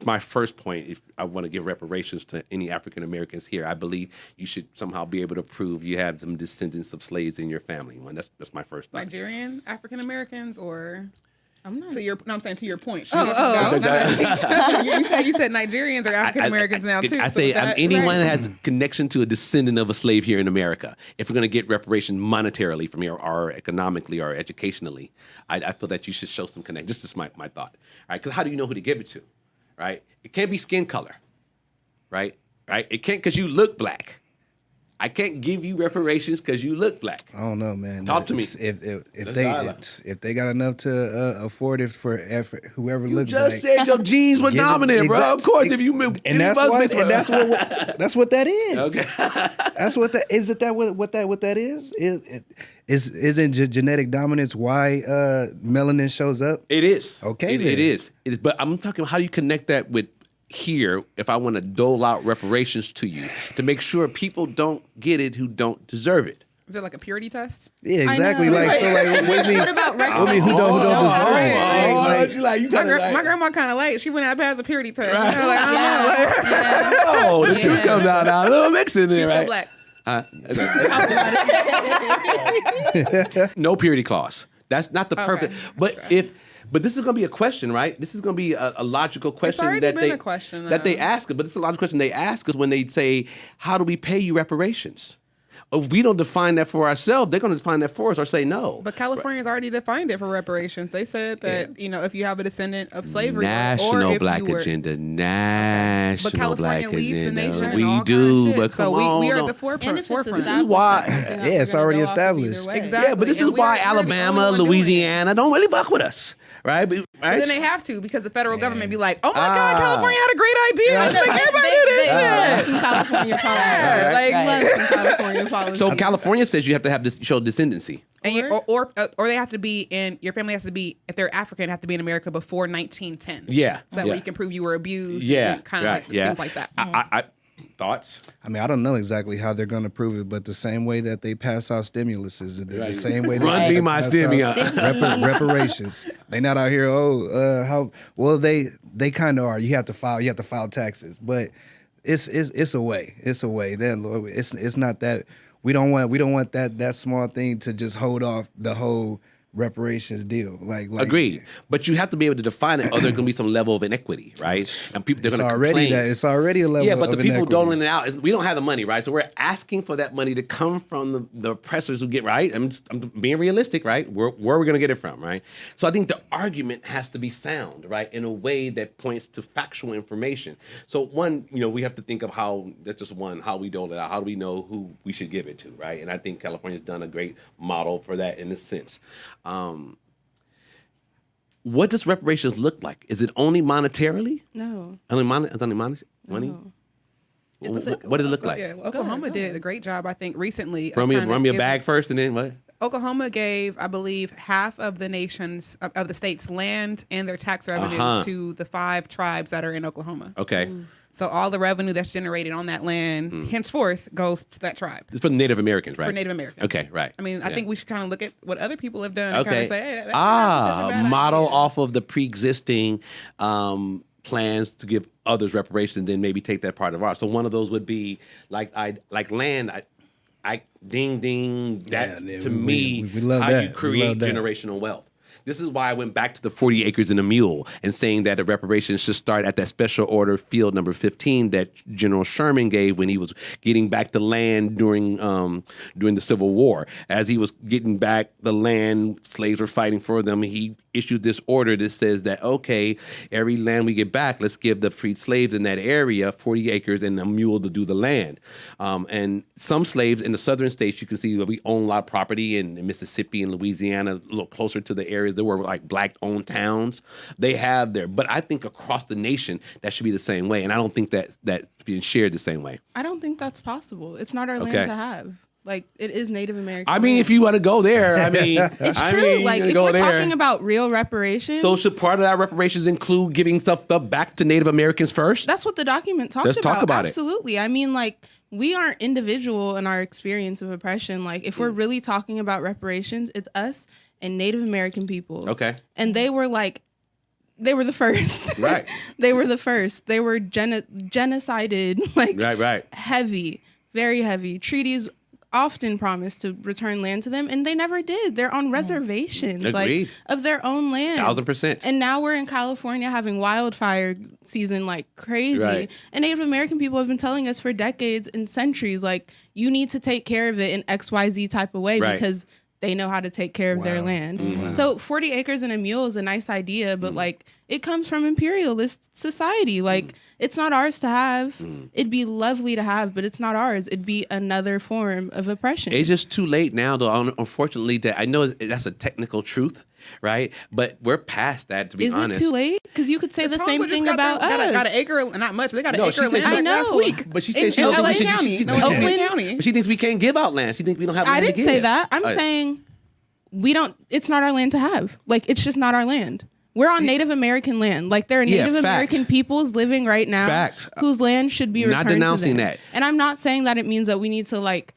My first point, if I want to give reparations to any African Americans here, I believe you should somehow be able to prove you have some descendants of slaves in your family. That's my first thought. Nigerian African Americans or. I'm not. I'm saying to your point. Oh. You said Nigerians are African Americans now too. I say anyone that has a connection to a descendant of a slave here in America, if we're going to get reparations monetarily from here, or economically, or educationally, I feel that you should show some connection. This is my thought, right? Because how do you know who to give it to, right? It can't be skin color, right? It can't because you look Black. I can't give you reparations because you look Black. I don't know, man. Talk to me. If they got enough to afford it for whoever looks Black. You just said your genes were dominant, bro. Of course, if you move, and that's what that is. Okay, that's what that is. What that is? Isn't genetic dominance why melanin shows up? It is. Okay, it is. But I'm talking about how you connect that with. Here, if I want to dole out reparations to you to make sure people don't get it who don't deserve it. Is it like a purity test? Yeah, exactly. What about regular? Who don't deserve it? My grandma kind of late. She went out past a purity test. Right. I don't know. Oh, the truth comes out now. A little mix in there, She's right? still Black. No purity clause. That's not the purpose. Okay. But this is going to be a question, right? This is going to be a logical question a question, that they ask us. But it's a logical question they ask us when they say, "How do we pay you reparations?" If we don't define that for ourselves, they're going to define that for us or say no. But California's already defined it for reparations. They said that if you have a descendant of slavery, national or if Black you were, agenda, national but California Black leads agenda. the nation. And We all do, kind of shit. but so come on, we are no. at the forefront. This is why. Yeah, it's already established. Exactly. Yeah, but this is why Alabama, Louisiana don't really fuck with us. Right? But then they have to because the federal government be like, oh my God, California had a great idea. Like, everybody do this shit. California policy. So California says you have to have this show descendancy. And or they have to be in, your family has to be, if they're African, have to be in America before 1910. Yeah. So that way you can prove you were abused. Yeah. And kind of things like that. Thoughts? I mean, I don't know exactly how they're going to prove it, but the same way that they pass out stimulus is the same way Run be my stimulus. Reparations. They not out here. They kind of are. You have to file taxes, but it's a way. It's a way. It's not that we don't want that small thing to just hold off the whole reparations deal. Like Agreed, but you have to be able to define it, or there's going to be some level of inequity, right? And people they're it's going to already complain. that. It's already a level. Yeah, but of the people inequity. doling it out. We don't have the money, right? So we're asking for that money to come from the oppressors who get right. I'm being realistic, right? Where are we going to get it from, right? So I think the argument has to be sound, right, in a way that points to factual information. So one, we have to think of how we dole it out. How do we know who we should give it to, right? And I think California's done a great model for that in this sense. What does reparations look like? Is it only monetarily? No. Only money? What does it look like? Yeah, Oklahoma did a great job, I think, recently. Run me a bag first, and then what? Oklahoma gave, I believe, half of the of the state's land and their tax revenue to the 5 tribes that are in Oklahoma. Okay. So all the revenue that's generated on that land, henceforth, goes to that tribe. It's for the Native Americans, right? For Native Americans. Okay, right. I mean, I think we should kind of look at what other people have done Okay. and kind of say, hey, that's not such a bad model idea. off of the pre-existing plans to give others reparations, and then maybe take that part of ours. So one of those would be like land. I ding ding. That to me, we love how that. you We create love that. generational wealth. This is why I went back to the 40 acres and a mule and saying that the reparations should start at that special order field number 15 that General Sherman gave when he was getting back the land during the Civil War. As he was getting back the land, slaves were fighting for them. He issued this order that says that, okay, every land we get back, let's give the freed slaves in that area 40 acres and a mule to do the land. And some slaves in the southern states, you can see that we own a lot of property in Mississippi and Louisiana, a little closer to the areas that were like black-owned towns. They have there. But I think across the nation, that should be the same way. And I don't think that's being shared the same way. I don't think that's possible. It's not our land to have. Like, it is Native American. I mean, land. if you want to go there, I mean, It's true. Like, if we're there. talking about real reparations, So should part of that reparations include giving stuff back to Native Americans first? that's what the document talks Let's about. talk about it. Absolutely. I mean, like, we aren't individual in our experience of oppression. Like, if we're really talking about reparations, it's us and Native American people. Okay. And they were the first. Right. They were the first. They were genocided, like, Right. heavy, very heavy. Treaties often promised to return land to them, and they never did. They're on reservations, Agreed. like, of their own land. 1,000%. And now we're in California having wildfire season like crazy. Right. And Native American people have been telling us for decades and centuries, like, you need to take care of it in XYZ type of way Right. because they know how to take care of their land. So 40 acres and a mule is a nice idea, but like, it comes from imperialist society. Like, it's not ours to have. It'd be lovely to have, but it's not ours. It'd be another form of oppression. It's just too late now, though. Unfortunately, that I know that's a technical truth, right? But we're past that, to be Is honest. it too late? Because you could say the same Tonga just thing about us. got an acre, not much, but they got an No, acre she of said- land I back last know. week. But she said In she In don't LA think County. she, No, she, in Oakland- LA County. but she thinks we can't give out land. She thinks we don't have I land to didn't give. say that. I'm saying we don't. It's not our land to have. Like, it's just not our land. We're on Native American land. Like, there are Yeah, Native facts. American peoples living right now Facts. whose land should be Not returned denouncing to them. that. And I'm not saying that it means that we need to, like,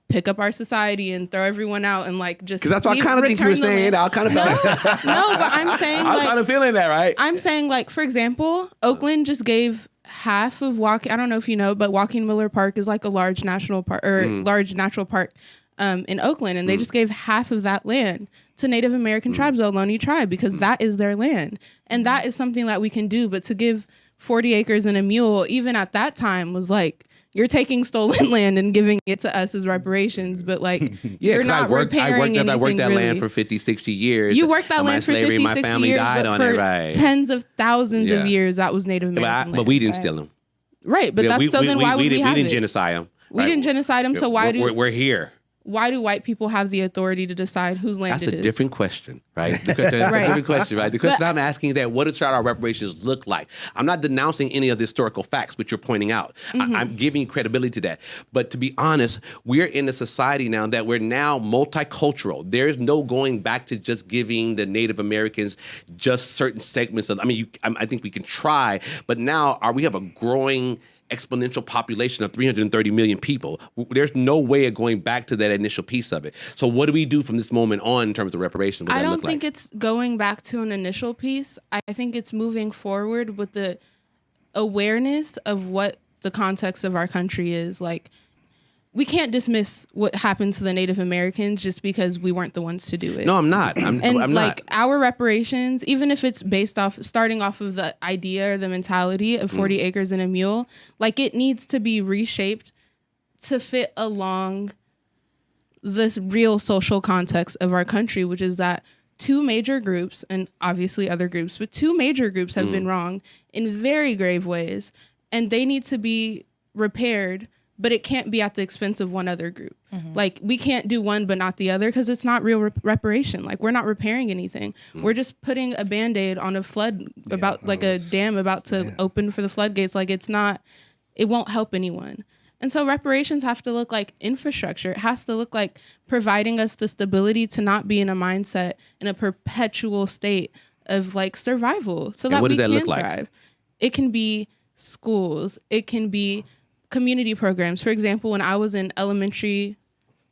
pick up our society and throw everyone out and, like, just Because that's what I kind of think you were return the saying. land. I kind of No, but I'm saying, I was kind like, of feeling that, right? I'm saying, like, for example, Oakland just gave half of I don't know if you know, but Joaquin Miller Park is like a large national park or large natural park in Oakland, and they just gave half of that land to Native American tribes, the Ohlone tribe, because that is their land, and that is something that we can do. But to give 40 acres and a mule, even at that time, was like, you're taking stolen land and giving it to us as reparations, but like, Yeah, you're 'cause not I worked repairing that anything land really. for 50, 60 years. You worked that My land for slavery, 50, my 60 family years, died but on for it, right? tens of thousands Yeah. of years, that was Native American But we land. didn't steal them. Right, but that's so then why would we have didn't it? genocide them. We didn't genocide them, so why we're here? why do white people have the authority to decide whose land That's it a is? different question, right? That's a Right. different question, right? The question But- I'm asking is that what should our reparations look like? I'm not denouncing any of the historical facts, which you're pointing out. I'm giving you credibility to that. But to be honest, we're in a society now that we're now multicultural. There's no going back to just giving the Native Americans just certain segments of. I think we can try, but now we have a growing exponential population of 330 million people. There's no way of going back to that initial piece of it. So what do we do from this moment on in terms of reparations? What I does that don't look think like? it's going back to an initial piece. I think it's moving forward with the awareness of what the context of our country is. Like, we can't dismiss what happened to the Native Americans just because we weren't the ones to do it. No, I'm not. I'm like not. our reparations, even if it's starting off of the idea or the mentality of 40 acres and a mule, like it needs to be reshaped to fit along this real social context of our country, which is that two major groups, and obviously other groups, but two major groups have been wrong in very grave ways, and they need to be repaired, but it can't be at the expense of one other group. Like, we can't do one but not the other, because it's not real reparation. Like, we're not repairing anything. We're just putting a Band-Aid on a flood a dam about to open for the floodgates. Like, it won't help anyone. And so reparations have to look like infrastructure. It has to look like providing us the stability to not be in a mindset in a perpetual state of like survival so that we can thrive. It can be schools. It can be community programs. For example, when I was in elementary,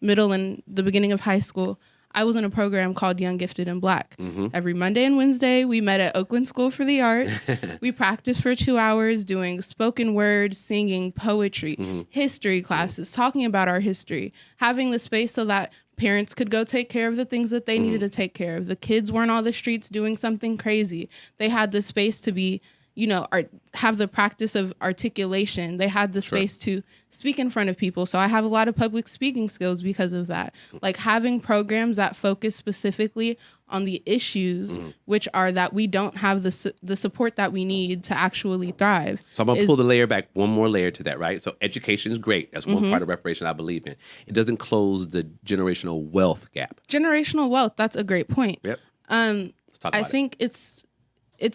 middle, and the beginning of high school, I was in a program called Young, Gifted, and Black. Every Monday and Wednesday, we met at Oakland School for the Arts. We practiced for 2 hours doing spoken word, singing, poetry, history classes, talking about our history, having the space so that parents could go take care of the things that they needed to take care of. The kids weren't on the streets doing something crazy. They had the space to be, have the practice of articulation. They had the space to speak in front of people. So I have a lot of public speaking skills because of that. Like having programs that focus specifically on the issues, which are that we don't have the support that we need to actually thrive. So I'm going to pull the layer back, one more layer to that, right? So education is great. That's one part of reparation I believe in. It doesn't close the generational wealth gap. Generational wealth, that's a great point. Yep. Let's talk about I think it's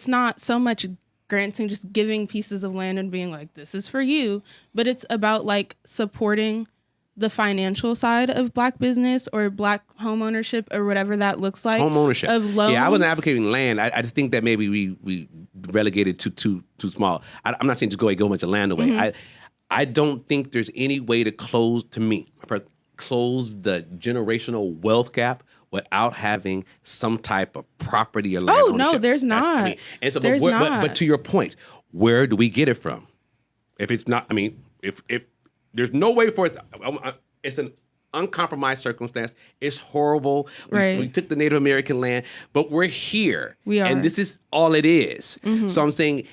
not so much just giving pieces of land and being like, this is for you, but it's about like supporting the financial side of Black business or Black home ownership or whatever that looks like. Home ownership. Of loans. Yeah, I wasn't advocating land. I just think that maybe we relegated to too small. I'm not saying just go a bunch of land away. I don't think there's any way to close the generational wealth gap without having some type of property or land ownership. No, there's not. There's not. But to your point, where do we get it from? If it's not, if there's no way for it, it's an uncompromised circumstance. It's horrible. We took the Native American land, but we're here. We are. And this is all it is. So I'm saying,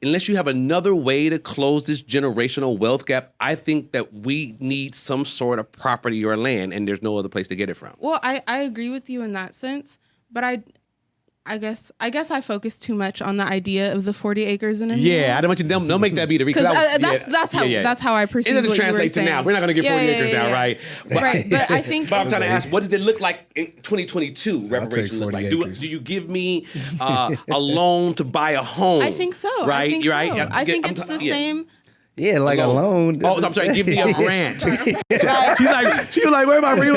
unless you have another way to close this generational wealth gap, I think that we need some sort of property or land, and there's no other place to get it from. Well, I agree with you in that sense, but I guess I focus too much on the idea of the 40 acres in a mule. Yeah, I don't want you to don't make that be the reason. That's how I perceive it. It doesn't translate to now. We're not going to get 40 acres now, right? Right, but I think. But I'm trying to ask, what does it look like in 2022? Reparations look like? Do you give me a loan to buy a home? I think so. Right, I think right. So. I think it's the same. Yeah, like a loan. Oh, I'm sorry. Give me a grant. She was like, where am I reading?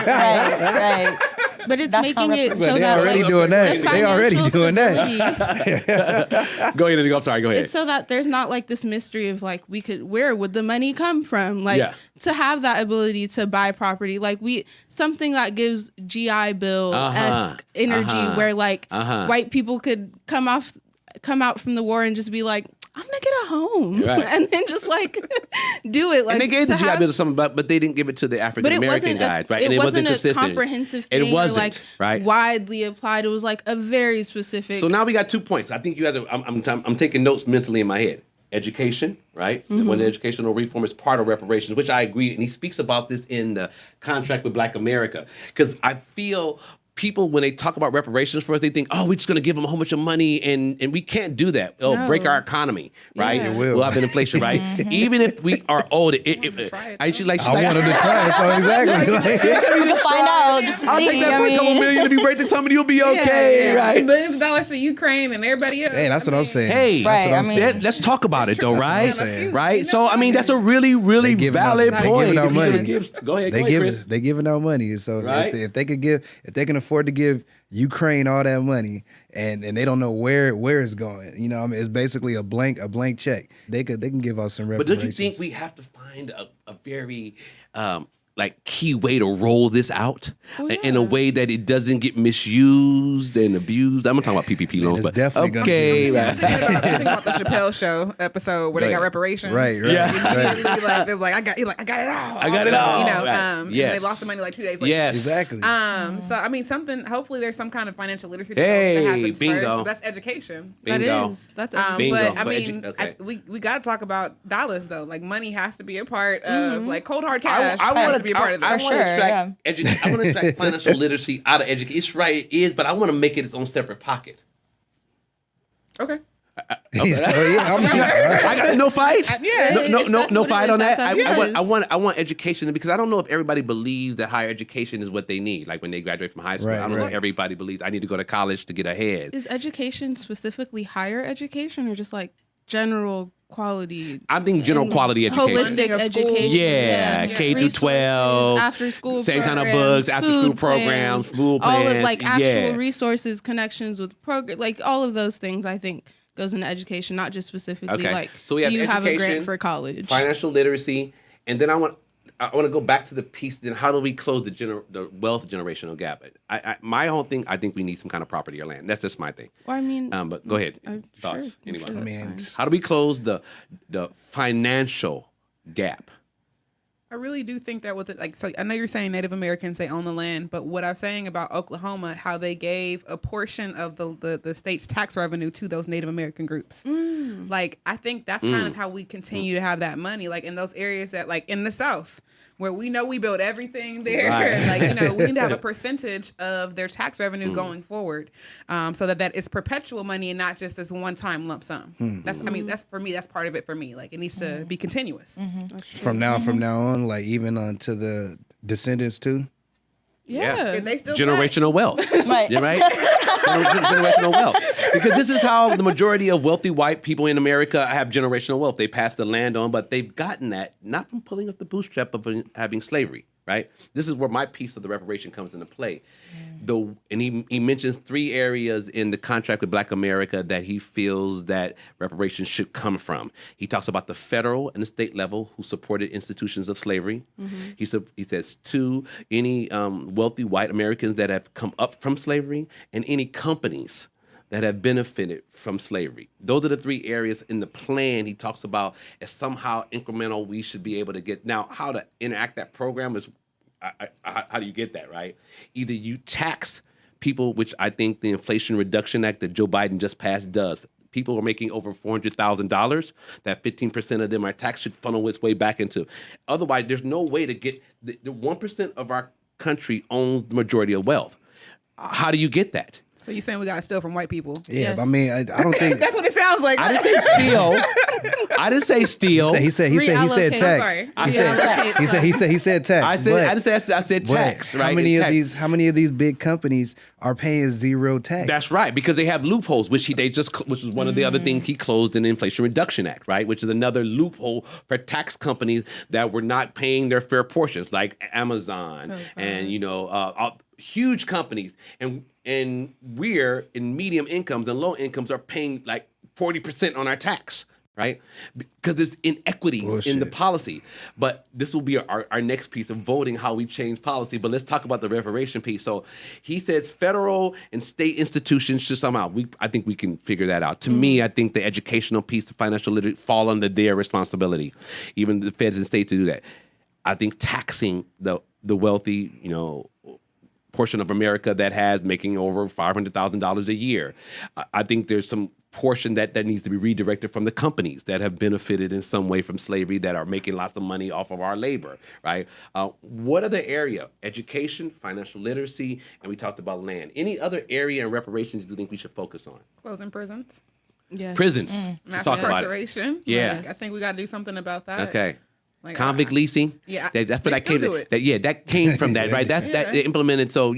Right. But it's making it so they that already doing that. They already doing that. Go ahead. I'm sorry. Go ahead. It's so that there's not like this mystery of like where would the money come from? Like to have that ability to buy property, like something that gives GI Bill-esque energy, where like white people could come out from the war and just be like, I'm gonna get a home, and then just like do it. Like, and they gave the GI Bill to some, but they didn't give it to the African American guys, right? It wasn't a consistent. comprehensive thing. It wasn't, or like right? widely applied. It was like a very specific. So now we got 2 points. I think you have to. I'm taking notes mentally in my head. Education, right? When the educational reform is part of reparations, which I agree, and he speaks about this in the contract with Black America, because I feel. People, when they talk about reparations for us, they think, oh, we're just going to give them a whole bunch of money, and we can't do that. It'll break our economy, right? Yeah. It will. We'll have an inflation, right? Even if we are old, I wanted to try it, so exactly. You can find out just to I'll see. take that for a couple million. If you break the somebody, you'll be okay, right? Billions of dollars to Ukraine and everybody else. Hey, that's what I'm saying. Hey, Right, that's what I I'm mean- saying. Let's talk about it, though, right? what I'm saying. Right? So, that's a really, really valid They point. giving out If you're gonna money. go ahead, Chris. They giving out money. So Right. if they can afford to give Ukraine all that money and they don't know where it's going, it's basically a blank check. They can give us some But reparations. don't you think we have to find a very like key way to roll this out in a way that it doesn't get misused and abused. I'm gonna talk about PPP loans, it's but definitely gonna okay. be I'm thinking about the Chappelle Show episode where they got reparations. Right. Immediately, like, it was like, I got it all. I got it all. You know, Right. and they lost the money like 2 days later. Yes, Exactly. So I mean, hopefully there's some kind of financial literacy Hey, that happens bingo. first. But that's education. Bingo. That's Bingo. But I So mean, okay. we got to talk about dollars though. Like money has to be a part of like cold hard cash. I has want to be a part of I that. want to extract I want to extract financial literacy out of education. It's right, it is, but I want to make it its own separate pocket. Okay. I got no fight. No fight on that. I want education because I don't know if everybody believes that higher education is what they need. Like when they graduate from high school, I don't know if everybody believes I need to go to college to get ahead. Is education specifically higher education or just like general quality? I think general quality education. Holistic education. Yeah, K through 12, after school, same kind of books, after school programs, food plans, all of like actual resources, connections with program, like all of those things. I think goes into education, not just specifically like so we have you have a grant education, for college, financial literacy, and then I want to go back to the piece. Then how do we close the wealth generational gap? My whole thing, I think we need some kind of property or land. That's just my thing. Or I mean, but go ahead. Thoughts? Sure, Anyone? sure that's fine. How do we close the financial gap? I really do think that with it, like, so I know you're saying Native Americans, they own the land, but what I'm saying about Oklahoma, how they gave a portion of the state's tax revenue to those Native American groups. Like, I think that's kind of how we continue to have that money, like in those areas that, like in the South, where we know we build everything there. Right. Like, you know, we need to have a percentage of their tax revenue going forward, so that is perpetual money and not just this one-time lump sum. That's, I mean, that's for me, that's part of it for me. Like, it needs to be continuous. From now on, like even on to the descendants too. Yeah. If they still Generational wealth. Right. Yeah, right? Generational wealth. Because this is how the majority of wealthy white people in America have generational wealth. They pass the land on, but they've gotten that not from pulling up the bootstrap of having slavery, right? This is where my piece of the reparation comes into play. And he mentions 3 areas in the contract with Black America that he feels that reparations should come from. He talks about the federal and the state level who supported institutions of slavery. He says 2, any wealthy white Americans that have come up from slavery and any companies that have benefited from slavery. Those are the 3 areas in the plan he talks about as somehow incremental we should be able to get. Now, how to enact that program is, how do you get that, right? Either you tax people, which I think the Inflation Reduction Act that Joe Biden just passed does. People are making over $400,000. That 15% of them are taxed should funnel its way back into. Otherwise, there's no way to get the 1% of our country owns the majority of wealth. How do you get that? So you're saying we got to steal from white people? Yeah, Yes. but I mean, I don't think That's what it sounds like. I didn't say steal. I didn't say steal. he said Reallocate. tax. I'm sorry. He said tax. I said tax, right? How many of these big companies are paying 0 tax? That's right, because they have loopholes, which was one of the other things he closed in the Inflation Reduction Act, right? Which is another loophole for tax companies that were not paying their fair portions, like Amazon and huge companies, and we're in medium incomes and low incomes are paying like 40% on our tax, right? Because there's inequities in the policy. But this will be our next piece of voting, how we change policy. But let's talk about the reparation piece. So he says federal and state institutions should somehow, I think we can figure that out. To me, I think the educational piece, the financial literacy, fall under their responsibility, even the feds and states to do that. I think taxing the wealthy, portion of America that has making over $500,000 a year. I think there's some portion that needs to be redirected from the companies that have benefited in some way from slavery that are making lots of money off of our labor, right? What other area? Education, financial literacy, and we talked about land. Any other area in reparations do you think we should focus on? Closing prisons. Yeah. Prisons. Mass Talk about it. incarceration. Yeah. Like, I think we got to do something about that. Okay. Like, Convict leasing. Yeah, That's where they that came. still do it. That came from that, right? That they implemented. So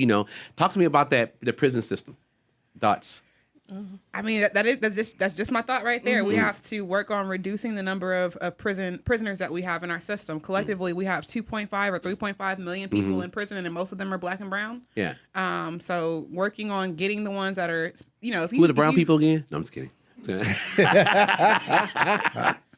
talk to me about that. The prison system. Thoughts. I mean, that's just my thought right there. We have to work on reducing the number of prisoners that we have in our system. Collectively, we have 2.5 or 3.5 million people in prison, and most of them are Black and brown. Yeah. So working on getting the ones that are, if you, Who are the brown people again? No, I'm just kidding.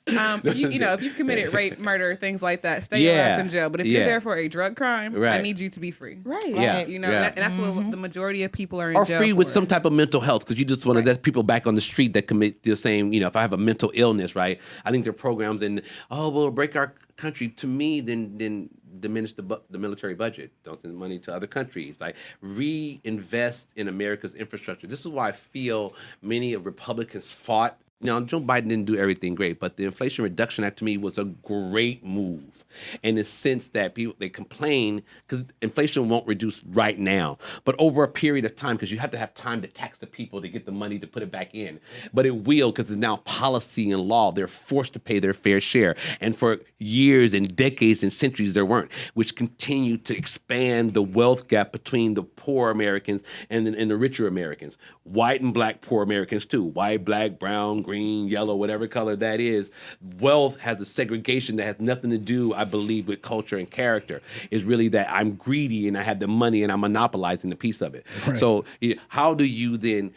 If you've committed rape, murder, things like that, stay your ass in jail. But if you're there for a drug crime, I need you to be free. Right. Yeah. And that's what the majority of people are in jail free for. with some type of mental health, because you just want to let people back on the street that commit the same, if I have a mental illness, right? I think there are programs we'll break our country, to me, then diminish the military budget. Don't send money to other countries. Like, reinvest in America's infrastructure. This is why I feel many of Republicans fought. Joe Biden didn't do everything great, but the Inflation Reduction Act to me was a great move, in the sense that they complain because inflation won't reduce right now, but over a period of time, because you have to have time to tax the people to get the money to put it back in. But it will, because it's now policy and law. They're forced to pay their fair share. And for years and decades and centuries, there weren't, which continue to expand the wealth gap between the poor Americans and the richer Americans. White and black poor Americans too. White, black, brown, green, yellow, whatever color that is. Wealth has a segregation that has nothing to do, I believe, with culture and character. It's really that I'm greedy and I have the money and I'm monopolizing a piece of it. Right. So how do you then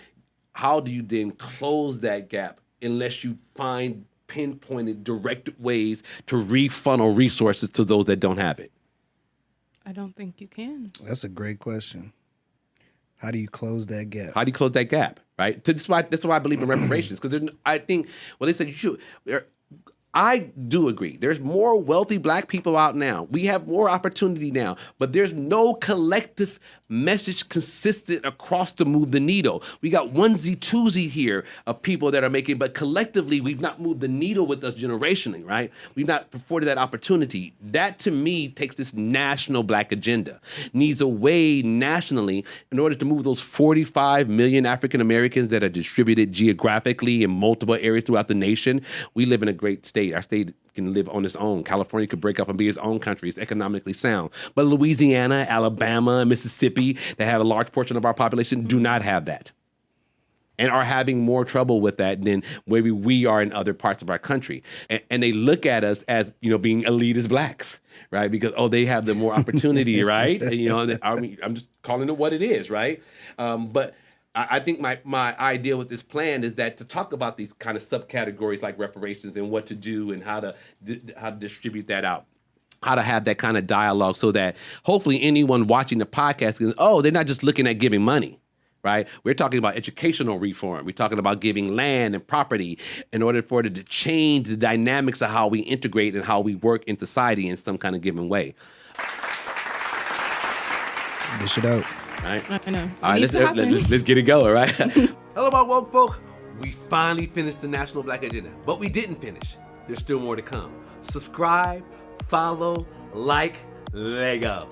close that gap unless you find pinpointed, directed ways to refunnel resources to those that don't have it? I don't think you can. That's a great question. How do you close that gap? Right? That's why I believe in reparations, because I think, they said you should. I do agree. There's more wealthy black people out now. We have more opportunity now, but there's no collective message consistent across to move the needle. We got onesie twosie here of people that are making, but collectively we've not moved the needle with us generationally, right? We've not afforded that opportunity. That to me takes this national black agenda, needs a way nationally in order to move those 45 million African Americans that are distributed geographically in multiple areas throughout the nation. We live in a great state. Our state can live on its own. California could break up and be its own country. It's economically sound. But Louisiana, Alabama, Mississippi, that have a large portion of our population, do not have that, and are having more trouble with that than maybe we are in other parts of our country. And they look at us as, being elitist blacks, right? Because, they have the more opportunity, right? I'm just calling it what it is, right? But I think my idea with this plan is that to talk about these kind of subcategories like reparations and what to do and how to distribute that out, how to have that kind of dialogue, so that hopefully anyone watching the podcast can, they're not just looking at giving money, right? We're talking about educational reform. We're talking about giving land and property in order for it to change the dynamics of how we integrate and how we work in society in some kind of given way. Dish it out. Right? I know. All right, let's get it going, right? Hello, my woke folk. We finally finished the National Black Agenda, but we didn't finish. There's still more to come. Subscribe, follow, like, Lego.